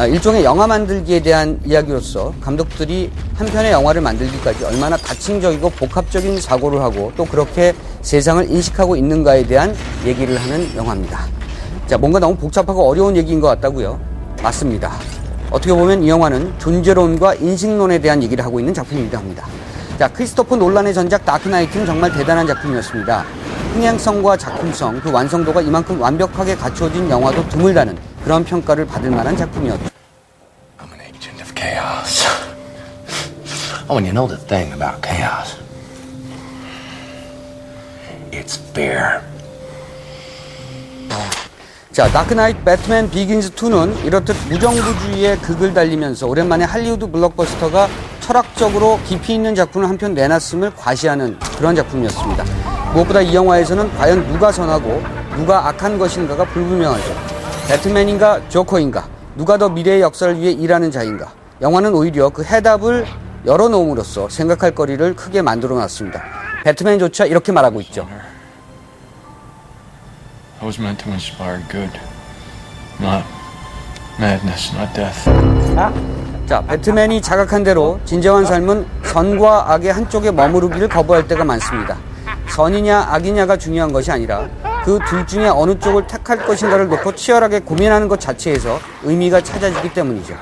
일종의 영화 만들기에 대한 이야기로서 감독들이 한 편의 영화를 만들기까지 얼마나 다층적이고 복합적인 사고를 하고 또 그렇게 세상을 인식하고 있는가에 대한 얘기를 하는 영화입니다. 자, 뭔가 너무 복잡하고 어려운 얘기인 것 같다고요? 맞습니다. 어떻게 보면 이 영화는 존재론과 인식론에 대한 얘기를 하고 있는 작품이기도 합니다. 자, 크리스토퍼 놀란의 전작 다크나이트는 정말 대단한 작품이었습니다. 흥행성과 작품성, 그 완성도가 이만큼 완벽하게 갖춰진 영화도 드물다는 그런 평가를 받을 만한 작품이었죠. I'm an agent of chaos. Oh, and you know the thing about chaos? It's fear. 자, 다크나이트 배트맨 비긴즈 2는 이렇듯 무정부주의의 극을 달리면서 오랜만에 할리우드 블록버스터가 철학적으로 깊이 있는 작품을 한 편 내놨음을 과시하는 그런 작품이었습니다. 무엇보다 이 영화에서는 과연 누가 선하고 누가 악한 것인가가 불분명하죠. 배트맨인가 조커인가, 누가 더 미래의 역사를 위해 일하는 자인가. 영화는 오히려 그 해답을 열어놓음으로써 생각할 거리를 크게 만들어놨습니다. 배트맨조차 이렇게 말하고 있죠. I was meant to inspire good, not madness, not death. 자, 배트맨이 자각한 대로 진정한 삶은 선과 악의 한쪽에 머무르기를 거부할 때가 많습니다. 선이냐 악이냐가 중요한 것이 아니라 그 둘 중에 어느 쪽을 택할 것인가를 놓고 치열하게 고민하는 것 자체에서 의미가 찾아지기 때문이죠.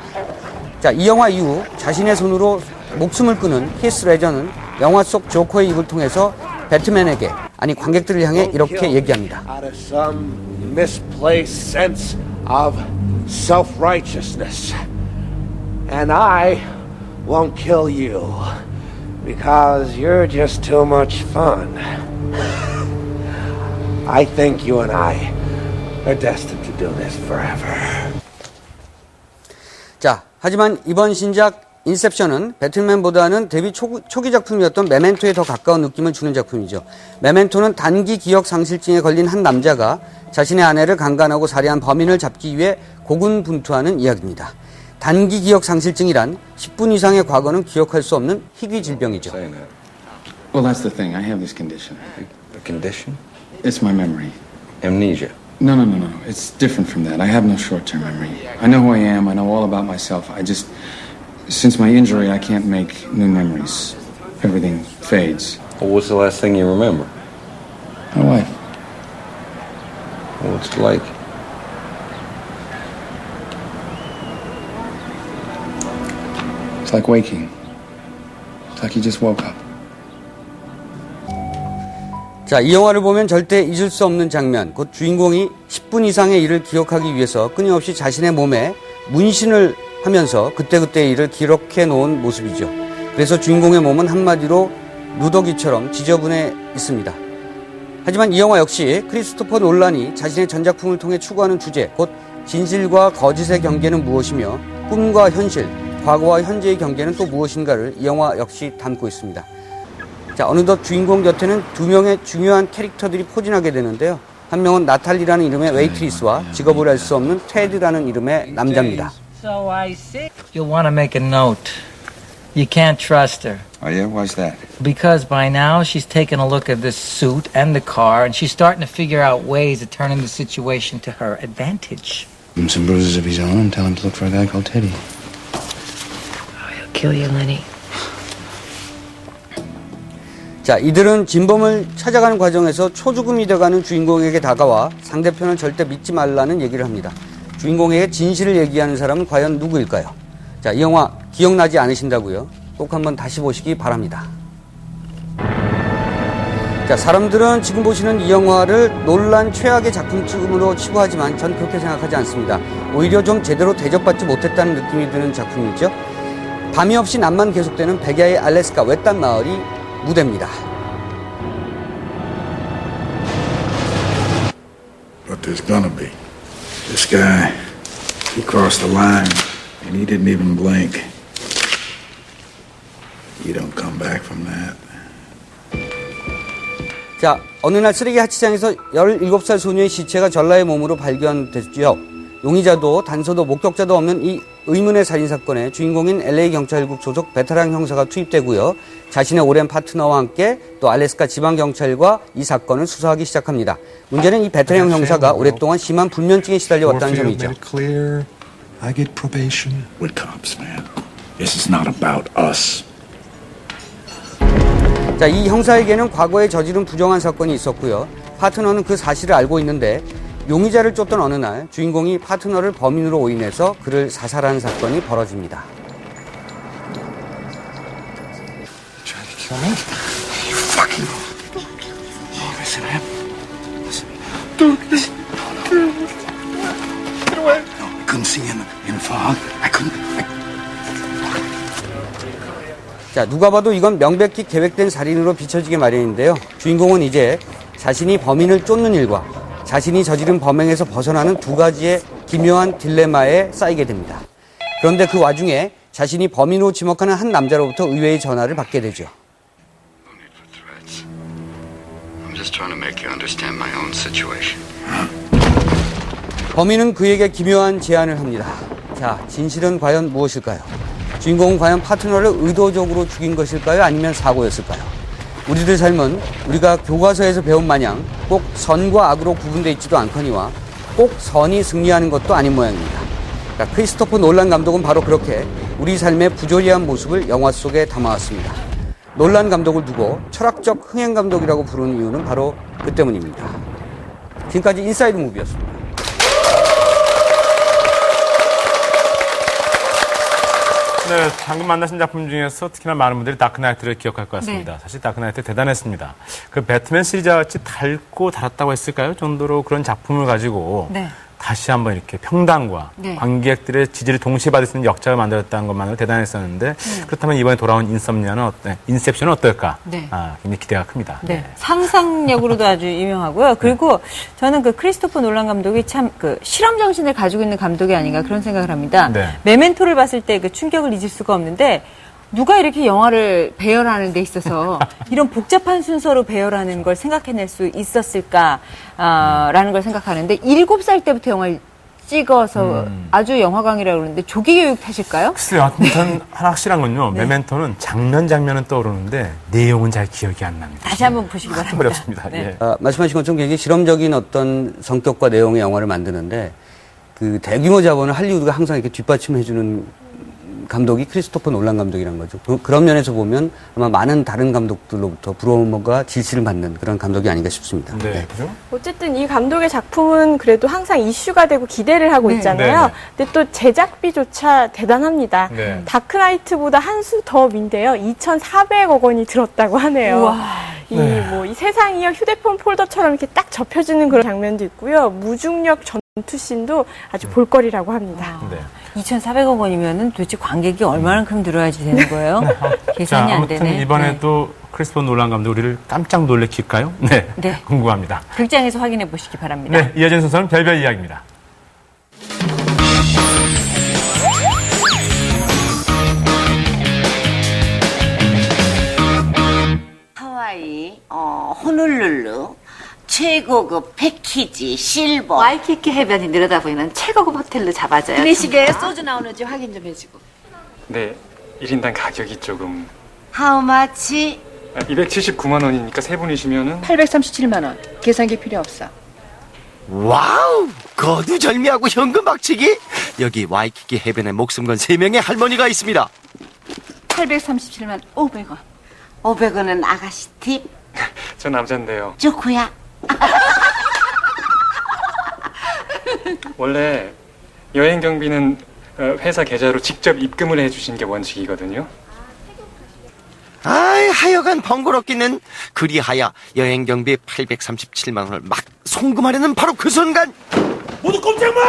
자, 이 영화 이후 자신의 손으로 목숨을 끊은 히스 레저는 영화 속 조커의 입을 통해서 배트맨에게, 아니 관객들을 향해 이렇게 얘기합니다. Out of some misplaced sense of self-righteousness. And I won't kill you because you're just too much fun. I think you and I are destined to do this forever. 자, 하지만 이번 신작 인셉션은 배트맨보다는 데뷔 초기 작품이었던 메멘토에 더 가까운 느낌을 주는 작품이죠. 메멘토는 단기 기억 상실증에 걸린 한 남자가 자신의 아내를 강간하고 살해한 범인을 잡기 위해 고군분투하는 이야기입니다. 단기 기억 상실증이란 10분 이상의 과거는 기억할 수 없는 희귀 질병이죠. Well, that's the thing. I have this condition. A condition? It's my memory. Amnesia. No. It's different from that. I have no short-term memory. I know who I am. I know all about myself. Since my injury, I can't make new memories. Everything fades. Well, what's the last thing you remember? My wife. What's it like? It's like waking. It's like you just woke up. 자, 이 영화를 보면 절대 잊을 수 없는 장면, 곧 주인공이 10분 이상의 일을 기억하기 위해서 끊임없이 자신의 몸에 문신을 하면서 그때그때의 일을 기록해 놓은 모습이죠. 그래서 주인공의 몸은 한마디로 누더기처럼 지저분해 있습니다. 하지만 이 영화 역시 크리스토퍼 놀란이 자신의 전작품을 통해 추구하는 주제, 곧 진실과 거짓의 경계는 무엇이며 꿈과 현실, 과거와 현재의 경계는 또 무엇인가를 이 영화 역시 담고 있습니다. 자, 어느덧 주인공 곁에는 2명의 중요한 캐릭터들이 포진하게 되는데요. 한 명은 나탈리라는 이름의 웨이트리스와 직업을 알 수 없는 테드라는 이름의 남자입니다. So I see. You'll want to make a note. You can't trust her. Oh, yeah? Why's that? Because by now she's taken a look at this suit and the car, and she's starting to figure out ways of turning the situation to her advantage. Give him some bruises of his own and tell him to look for a guy called Teddy. He'll kill you, Lenny. 자, 이들은 진범을 찾아가는 과정에서 초죽음이 돼가는 주인공에게 다가와 상대편을 절대 믿지 말라는 얘기를 합니다. 주인공에게 진실을 얘기하는 사람은 과연 누구일까요? 자, 이 영화 기억나지 않으신다고요? 꼭 한번 다시 보시기 바랍니다. 자, 사람들은 지금 보시는 이 영화를 논란 최악의 작품쯤으로 치부하지만 전 그렇게 생각하지 않습니다. 오히려 좀 제대로 대접받지 못했다는 느낌이 드는 작품이죠. 밤이 없이 낮만 계속되는 백야의 알래스카 외딴 마을이 무대입니다. But there's gonna be. This guy, he crossed the line and he didn't even blink. You don't come back from that. 자, 어느 날 쓰레기 하치장에서 17살 소녀의 시체가 전라의 몸으로 발견됐죠. 용의자도 단서도 목격자도 없는 이 의문의 살인사건에 주인공인 LA 경찰국 소속 베테랑 형사가 투입되고요. 자신의 오랜 파트너와 함께 또 알래스카 지방경찰과 이 사건을 수사하기 시작합니다. 문제는 이 베테랑 형사가 오랫동안 심한 불면증에 시달려왔다는 점이죠. I get probation with cops, man. This is not about us. 자, 이 형사에게는 과거에 저지른 부정한 사건이 있었고요. 파트너는 그 사실을 알고 있는데 용의자를 쫓던 어느 날 주인공이 파트너를 범인으로 오인해서 그를 사살하는 사건이 벌어집니다. 자, 누가 봐도 이건 명백히 계획된 살인으로 비춰지게 마련인데요. 주인공은 이제 자신이 범인을 쫓는 일과 자신이 저지른 범행에서 벗어나는 두 가지의 기묘한 딜레마에 쌓이게 됩니다. 그런데 그 와중에 자신이 범인으로 지목하는 한 남자로부터 의외의 전화를 받게 되죠. I'm just trying to make you understand my own situation. 범인은 그에게 기묘한 제안을 합니다. 자, 진실은 과연 무엇일까요? 주인공은 과연 파트너를 의도적으로 죽인 것일까요? 아니면 사고였을까요? 우리들 삶은 우리가 교과서에서 배운 마냥 꼭 선과 악으로 구분되어 있지도 않거니와 꼭 선이 승리하는 것도 아닌 모양입니다. 그러니까 크리스토퍼 놀란 감독은 바로 그렇게 우리 삶의 부조리한 모습을 영화 속에 담아왔습니다. 놀란 감독을 두고 철학적 흥행 감독이라고 부르는 이유는 바로 그 때문입니다. 지금까지 인사이드 무비였습니다. 네, 방금 만나신 작품 중에서 특히나 많은 분들이 다크나이트를 기억할 것 같습니다. 네. 사실 다크나이트 대단했습니다. 그 배트맨 시리즈와 같이 닳고 닳았다고 했을까요? 정도로 그런 작품을 가지고 네. 다시 한번 이렇게 평단과 네. 관객들의 지지를 동시에 받을 수 있는 역작을 만들었다는 것만으로 대단했었는데 그렇다면 이번에 돌아온 인셉션은 어떨까? 네. 굉장히 기대가 큽니다. 네. 상상력으로도 아주 유명하고요. 그리고 저는 그 크리스토퍼 놀란 감독이 참 그 실험 정신을 가지고 있는 감독이 아닌가 그런 생각을 합니다. 네. 메멘토를 봤을 때 그 충격을 잊을 수가 없는데 누가 이렇게 영화를 배열하는 데 있어서 이런 복잡한 순서로 배열하는 걸 생각해낼 수 있었을까라는 걸 생각하는데 7살 때부터 영화를 찍어서 아주 영화광이라고 그러는데 조기 교육 탓일까요? 글쎄요. 아무튼 하나 확실한 건요. 네. 메멘토는 장면은 떠오르는데 내용은 잘 기억이 안 납니다. 다시 한번 보시기 바랍니다. 어렵습니다. 네. 예. 말씀하신 것처럼 굉장히 실험적인 어떤 성격과 내용의 영화를 만드는데 그 대규모 자본을 할리우드가 항상 이렇게 뒷받침해주는 감독이 크리스토퍼 놀란 감독이란 거죠. 그런 면에서 보면 아마 많은 다른 감독들로부터 부러움과 질시를 받는 그런 감독이 아닌가 싶습니다. 네, 그죠? 어쨌든 이 감독의 작품은 그래도 항상 이슈가 되고 기대를 하고 네. 있잖아요. 네, 근데 또 제작비조차 대단합니다. 네. 다크나이트보다 한 수 더 민데요. 2,400억 원이 들었다고 하네요. 우와. 이 세상이요 휴대폰 폴더처럼 이렇게 딱 접혀지는 그런 장면도 있고요. 무중력 전투씬도 아주 볼거리라고 합니다. 네. 2,400억 원이면은 도대체 관객이 얼마만큼 들어야지 되는 거예요? 계산이 자, 안 아무튼 되네. 이번에도 크리스토퍼 놀란 감독 우리를 깜짝 놀래킬까요? 네. 네. 궁금합니다. 극장에서 확인해 보시기 바랍니다. 네, 이어진 순서는 별별 이야기입니다. 하와이, 호놀룰루, 최고급 패키지 실버. 와이키키 해변이 내려다보이는 최고급 호텔로 잡아줘요. 클래식에 소주 나오는지 확인 좀 해주고. 네, 1인당 가격이 조금... How much? 279만 원이니까 세 분이시면은... 837만 원. 계산기 필요 없어. 와우! 거두절미하고 현금 박치기? 여기 와이키키 해변에 목숨 건 3명의 할머니가 있습니다. 837만 500원. 500원은 아가씨 팁. 저 남잔데요. 좋고야. 원래 여행 경비는 회사 계좌로 직접 입금을 해주신 게 원칙이거든요. 아이, 하여간 번거롭기는. 그리하여 여행 경비 837만 원을 막 송금하려는 바로 그 순간. 모두 꼼짝 마!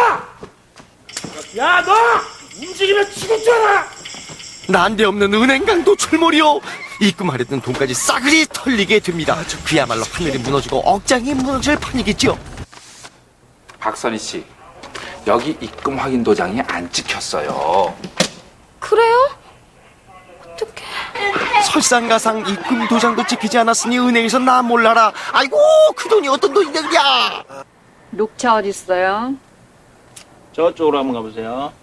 야, 너! 움직이면 죽었잖아! 난데없는 은행강 도출몰이요. 입금하려던 돈까지 싸그리 털리게 됩니다. 그야말로 하늘이 무너지고 억장이 무너질 판이겠죠. 박선희 씨, 여기 입금 확인 도장이 안 찍혔어요. 그래요? 설상가상 입금 도장도 찍히지 않았으니 은행에서 나 몰라라. 아이고, 그 돈이 어떤 돈인데 그랴. 녹차 어디 있어요? 저쪽으로 한번 가보세요.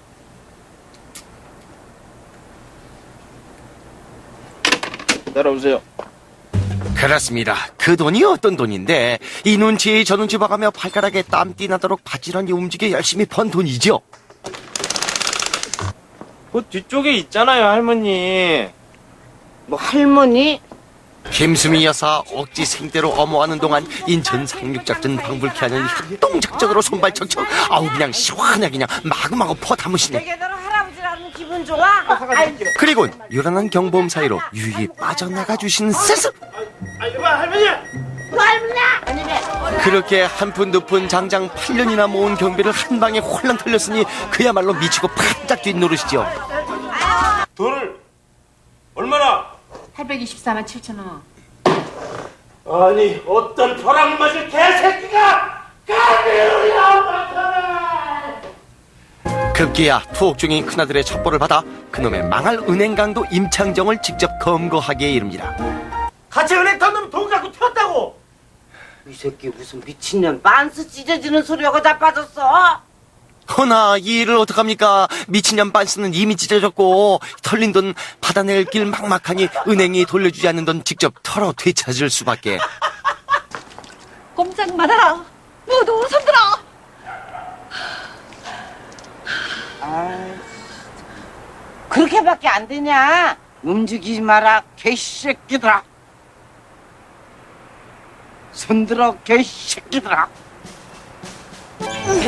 따라오세요. 그렇습니다. 그 돈이 어떤 돈인데 이 눈치 저 눈치 봐가며 발가락에 땀띠 나도록 바지런히 움직여 열심히 번 돈이죠. 그 뒤쪽에 있잖아요, 할머니. 뭐 할머니? 김수미 여사 억지 생대로 엄호하는 동안 인천 상륙작전 방불케 하는 협동작전으로 손발 척척. 아우, 그냥 시원하게 그냥 마구마구 퍼담으시네. 내게대로 할아버지라는 기분 좋아? 그리고 요란한 경보음 사이로 유유히 빠져나가 주신 스승. 할머니! 그렇게 한 푼 두 푼 장장 8년이나 모은 경비를 한 방에 홀랑 털렸으니 그야말로 미치고 바짝 뒷노릇이죠. 돈을 얼마나? 824만 7천 원. 아니, 어떤 벼락 맞을 개새끼가 까비우야! 급기야 투옥 중인 큰아들의 첩보를 받아 그놈의 망할 은행강도 임창정을 직접 검거하기에 이릅니다. 같이 은행 탔는데 돈 갖고 튀었다고! 이 새끼 무슨 미친년 빤스 찢어지는 소리하고 자빠졌어? 허나 이 일을 어떡합니까? 미친년 빤스는 이미 찢어졌고 털린 돈 받아낼 길 막막하니 은행이 돌려주지 않는 돈 직접 털어 되찾을 수밖에. 꼼짝 말아라. 모두 손들어. 그렇게밖에 안 되냐? 움직이지 마라, 개새끼들아. 손들어, 개새끼들아.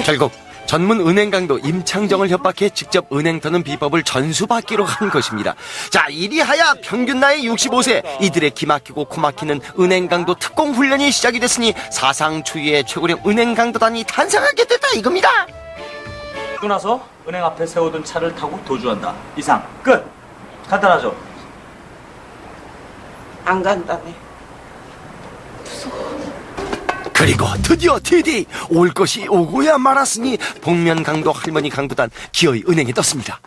결국 전문 은행강도 임창정을 협박해 직접 은행 터는 비법을 전수받기로 한 것입니다. 자, 이리하여 평균 나이 65세 이들의 기막히고 코막히는 은행강도 특공 훈련이 시작이 됐으니 사상 초유의 최고령 은행강도단이 탄생하게 됐다 이겁니다. 그러고 나서 은행 앞에 세우던 차를 타고 도주한다. 이상 끝. 간단하죠? 안 간다네. 그리고 드디어 디디 올 것이 오고야 말았으니 복면강도 할머니 강도단 기어이 은행에 떴습니다.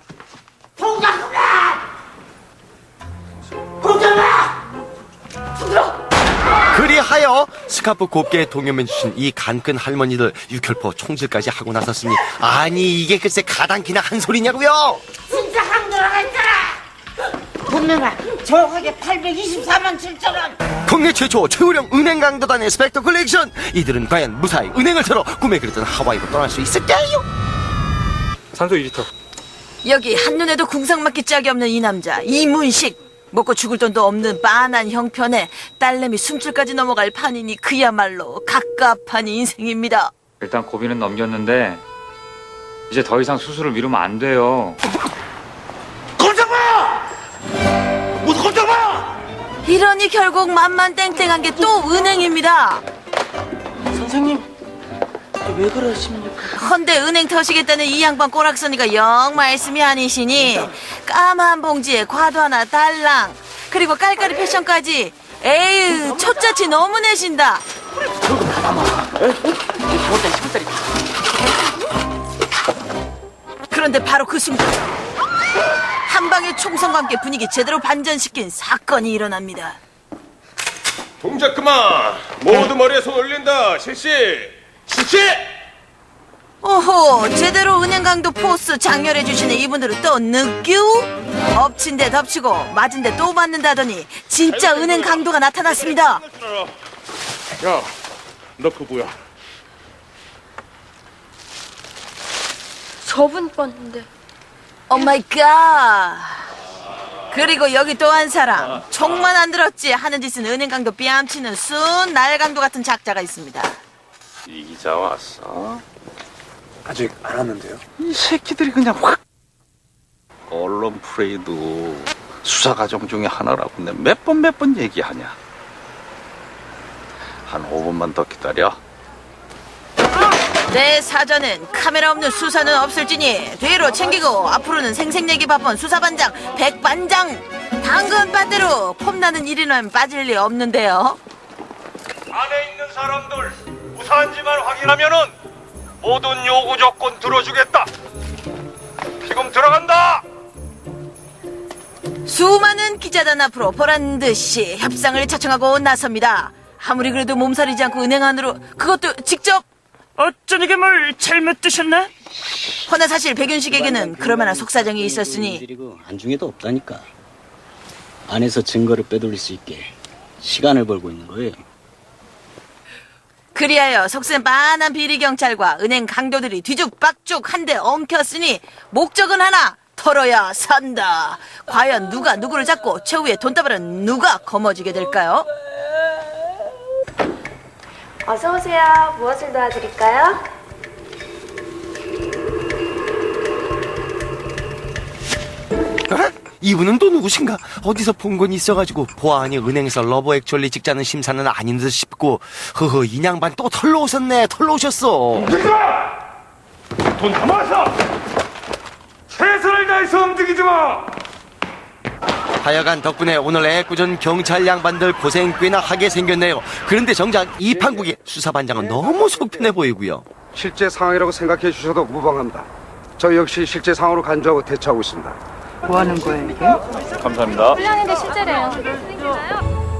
그리하여 스카프 곱게 동여매 주신 이 간큰 할머니들 육혈포 총질까지 하고 나섰으니 아니 이게 글쎄 가당키나 한 소리냐고요. 진짜 강도라가 있잖아. 분명하 정확하게 824만 7천 원. 국내 최초 최고령 은행 강도단의 스펙터클 액션. 이들은 과연 무사히 은행을 털어 꿈에 그렸던 하와이로 떠날 수 있을까요? 산소 2리터. 여기 한눈에도 궁상맞기 짝이 없는 이 남자 이문식. 먹고 죽을 돈도 없는 빤한 형편에 딸내미 숨줄까지 넘어갈 판이니 그야말로 갑갑한 인생입니다. 일단 고비는 넘겼는데 이제 더 이상 수술을 미루면 안 돼요. 꼼짝 마! 모두 꼼짝 마! 이러니 결국 맘만 땡땡한 게 또 은행입니다. 선생님, 왜 그러십니까? 헌데 은행 터시겠다는 이 양반 꼬락서니가 영 말씀이 아니시니 까만 봉지에 과도 하나 달랑 그리고 깔깔이 패션까지 에휴 초짜치 너무 내신다. 그런데 바로 그 순간 한 방의 총성과 함께 분위기 제대로 반전시킨 사건이 일어납니다. 동작 그만. 모두 머리에 손 올린다. 실시. 실시. 오호, 제대로 은행 강도 포스 장렬해 주시는 이분들은 또 느끼? 엎친 데 덮치고 맞은 데 또 맞는다더니 진짜 은행 강도가 나타났습니다. 야, 너 그거 뭐야? 저분 건데. 오 마이 갓. 그리고 여기 또 한 사람. 총만 안 들었지 하는 짓은 은행 강도 뺨치는 순 날강도 같은 작자가 있습니다. 이 기자 왔어? 아직 안 왔는데요. 이 새끼들이 그냥 확. 언론 프레이도 수사 과정 중에 하나라고 내가 몇 번 얘기하냐. 한 5분만 더 기다려. 내 사전은 카메라 없는 수사는 없을지니 뒤로 챙기고 앞으로는 생색내기 바쁜 수사반장 백반장 당근밭대로 폼나는 일이라면 빠질 리 없는데요. 안에 있는 사람들 무사한지만 확인하면은 모든 요구 조건 들어주겠다. 지금 들어간다. 수많은 기자단 앞으로 보란듯이 협상을 자청하고 나섭니다. 아무리 그래도 몸살이지 않고 은행 안으로, 그것도 직접. 어쩐 이게 뭘 잘못 드셨나? 허나 사실 백윤식에게는 그럴만한 속사정이 있었으니 안중에도 없다니까. 안에서 증거를 빼돌릴 수 있게 시간을 벌고 있는 거예요. 그리하여 속셈 빤한 비리경찰과 은행 강도들이 뒤죽박죽 한데 엉켰으니 목적은 하나, 털어야 산다. 과연 누가 누구를 잡고 최후의 돈다발은 누가 거머쥐게 될까요? 어서 오세요. 무엇을 도와드릴까요? 이분은 또 누구신가? 어디서 본 건 있어가지고 보아하니 은행에서 러브 액츄얼리 찍자는 심사는 아닌 듯 싶고, 허허, 이 양반 또 털러 오셨네. 털러 오셨어. 돈 담아서 최선을 다해서 움직이지 마. 하여간 덕분에 오늘 애꿎은 경찰 양반들 고생 꽤나 하게 생겼네요. 그런데 정작 이 판국의 수사반장은 너무 속편해 보이고요. 실제 상황이라고 생각해 주셔도 무방합니다. 저 역시 실제 상황으로 간주하고 대처하고 있습니다. 뭐 하는 거예요, 이게? 감사합니다. 훈련인데 실제래요.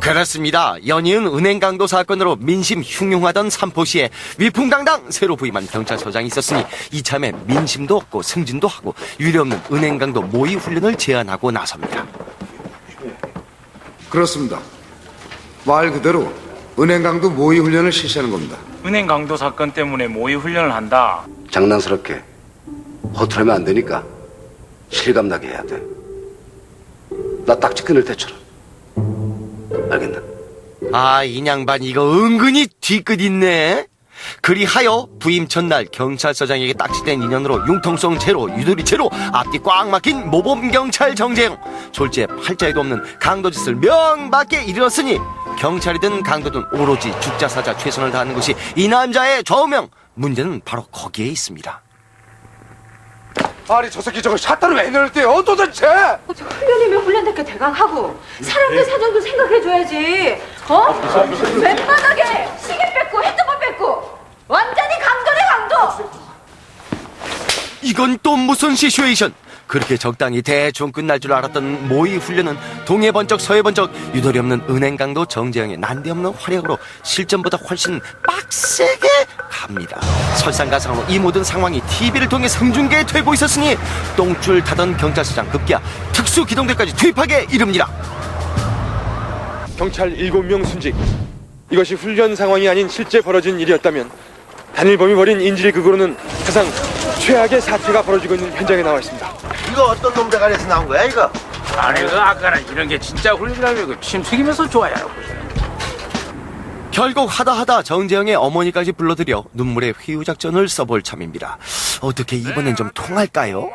그렇습니다. 연이은 은행 강도 사건으로 민심 흉흉하던 삼포시에 위풍당당 새로 부임한 경찰서장이 있었으니 이참에 민심도 얻고 승진도 하고 유례없는 은행 강도 모의 훈련을 제안하고 나섭니다. 그렇습니다. 말 그대로 은행 강도 모의 훈련을 실시하는 겁니다. 은행 강도 사건 때문에 모의 훈련을 한다. 장난스럽게 허투루하면 안 되니까 실감나게 해야 돼. 나 딱지 끊을 때처럼. 알겠나? 아, 이 양반 이거 은근히 뒤끝 있네. 그리하여 부임 첫날 경찰서장에게 딱지된 인연으로 융통성 제로, 유도리 제로, 앞뒤 꽉 막힌 모범경찰 정재영. 졸지에 팔자에도 없는 강도짓을 명밖에 이르렀으니 경찰이든 강도든 오로지 죽자사자 최선을 다하는 것이 이 남자의 좌우명. 문제는 바로 거기에 있습니다. 아니 저 새끼 저거 샷다를 왜 넣을때요 도대체? 저 훈련이면 훈련답게 대강하고 사람들 사정도 생각해줘야지. 맨바닥에 시계 뺏고 핸드폰 뺏고 완전히 강도네 강도. 이건 또 무슨 시츄에이션? 그렇게 적당히 대충 끝날 줄 알았던 모의 훈련은 동해 번쩍 서해 번쩍 유도리 없는 은행 강도 정재영의 난데없는 활약으로 실전보다 훨씬 빡세게 갑니다. 설상가상으로 이 모든 상황이 TV를 통해 생중계되고 있었으니 똥줄 타던 경찰서장 급기야 특수기동대까지 투입하게 이릅니다. 경찰 7명 순직. 이것이 훈련 상황이 아닌 실제 벌어진 일이었다면 단일범이 벌인 인질의 극으로는 사상 최악의 사태가 벌어지고 있는 현장에 나와 있습니다. 이거 어떤 놈 대가리에서 나온 거야 이거? 아니 그 아까는 이런 게 진짜 훈련이라면 그 침 튀기면서 좋아요. 결국 하다 정재영의 어머니까지 불러들여 눈물의 회유작전을 써볼 참입니다. 어떻게 이번엔 좀 통할까요?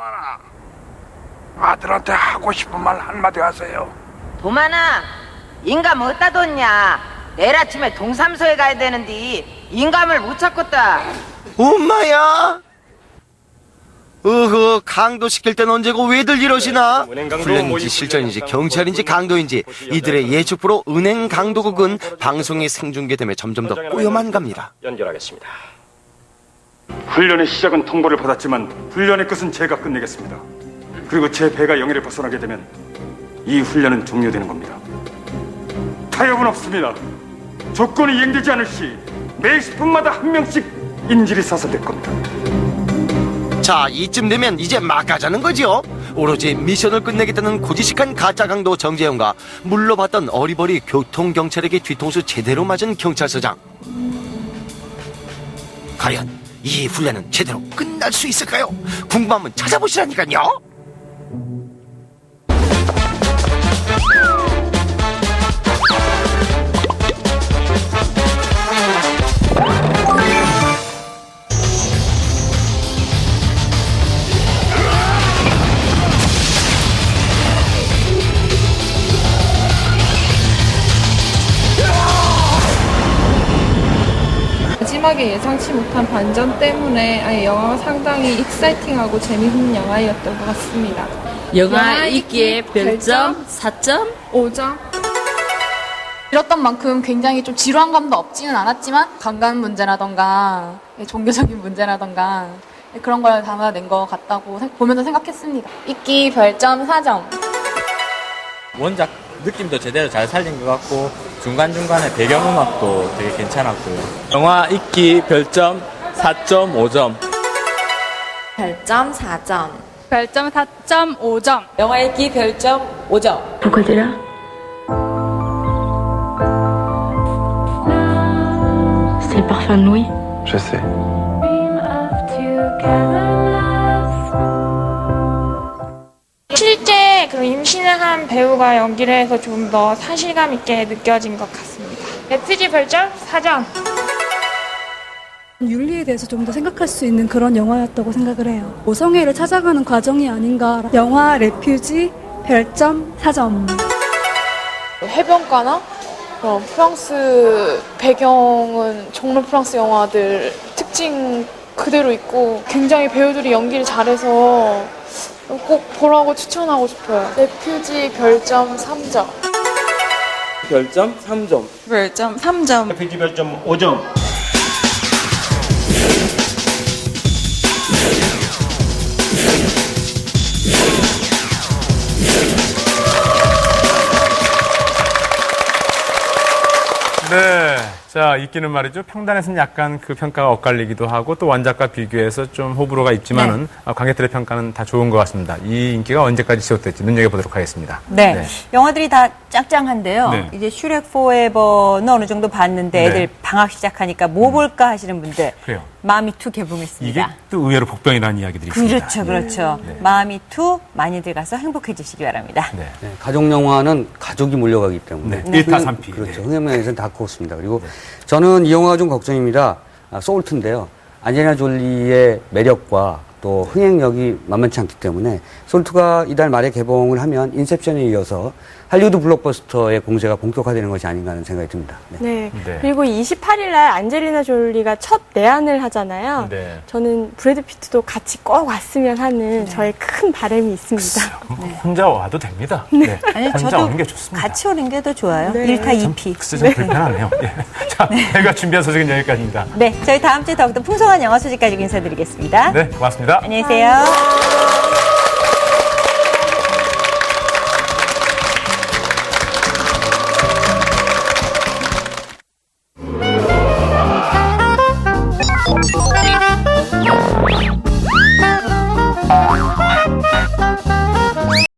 아들한테 하고 싶은 말 한마디 하세요. 도만아, 인감 어디다 뒀냐? 내일 아침에 동삼소에 가야 되는데 인감을 못 찾겠다. 엄마야! 강도 시킬 땐 언제고 왜들 이러시나? 훈련인지 실전인지 경찰인지 강도인지 이들의 예측부로 은행 강도국은 방송이 생중계되며 점점 더 꼬여만 갑니다. 연결하겠습니다. 훈련의 시작은 통보를 받았지만 훈련의 끝은 제가 끝내겠습니다. 그리고 제 배가 영해를 벗어나게 되면 이 훈련은 종료되는 겁니다. 타협은 없습니다. 조건이 이행되지 않을 시 매 10분마다 한 명씩 인질이 사살될 겁니다. 자, 이쯤 되면 이제 막 가자는 거지요. 오로지 미션을 끝내겠다는 고지식한 가짜 강도 정재영과 물러봤던 어리버리 교통경찰에게 뒤통수 제대로 맞은 경찰서장. 과연 이 훈련은 제대로 끝날 수 있을까요? 궁금하면 찾아보시라니까요. 마지막에 예상치 못한 반전 때문에 아예 영화가 상당히 익사이팅하고 재미있는 영화였던 것 같습니다. 영화 있기에 별점 4.5점. 들었던 만큼 굉장히 좀 지루한 감도 없지는 않았지만 강간 문제라던가 종교적인 문제라던가 그런 걸 담아낸 것 같다고 보면서 생각했습니다. 이끼 별점 4점. 원작 느낌도 제대로 잘 살린 것 같고 중간중간에 배경음악도 되게 괜찮았고요. 영화 읽기 별점 4.5점. 별점 4점. 별점 4.5점. 영화 읽기 별점 5점. Pourquoi t'es là? C'est le parfum de Louis. Je sais. 실제 그 임신을 한 배우가 연기를 해서 좀 더 사실감 있게 느껴진 것 같습니다. 레퓨지 별점 4점. 윤리에 대해서 좀 더 생각할 수 있는 그런 영화였다고 생각을 해요. 모성애를 찾아가는 과정이 아닌가. 영화 레퓨지 별점 4점. 해변가나 프랑스 배경은 정말 프랑스 영화들 특징 그대로 있고 굉장히 배우들이 연기를 잘해서 꼭 보라고 추천하고 싶어요. 레퓨지 별점 3점. 별점 3점. 별점 3점. 레퓨지 별점 5점. 네. 자, 있기는 말이죠. 평단에서는 약간 그 평가가 엇갈리기도 하고 또 원작과 비교해서 좀 호불호가 있지만은 관객들의 평가는 다 좋은 것 같습니다. 이 인기가 언제까지 지속될지 눈여겨보도록 하겠습니다. 네. 영화들이 다 짱짱한데요. 네. 이제 슈렉 포에버는 어느 정도 봤는데 애들 방학 시작하니까 뭐 볼까 하시는 분들. 그래요. 마미2 개봉했습니다. 이게 또 의외로 복병이라는 이야기들이 있습니다. 그렇죠, 그렇죠. 마미2 많이들 가서 행복해지시기 바랍니다. 네, 가족 영화는 가족이 몰려가기 때문에 네. 1타 3피. 그렇죠. 흥행면에서는 다크호스입니다. 그리고 저는 이 영화가 좀 걱정입니다. 소울트인데요. 안젤리나 졸리의 매력과 또 흥행력이 만만치 않기 때문에 소울트가 이달 말에 개봉을 하면 인셉션에 이어서 할리우드 블록버스터의 공세가 본격화되는 것이 아닌가 하는 생각이 듭니다. 네. 그리고 28일 날 안젤리나 졸리가 첫 내한을 하잖아요. 네. 저는 브래드 피트도 같이 꼭 왔으면 하는 저의 큰 바람이 있습니다. 혼자 와도 됩니다. 네. 아니, 혼자 저도 오는 게 좋습니다. 같이 오는 게 더 좋아요. 네. 1타 2피. 글쎄 좀 불편하네요. 예. 자, 저희가 준비한 소식은 여기까지입니다. 네, 저희 다음 주에 더욱더 풍성한 영화 소식 가지고 인사드리겠습니다. 네, 고맙습니다. 안녕히 계세요.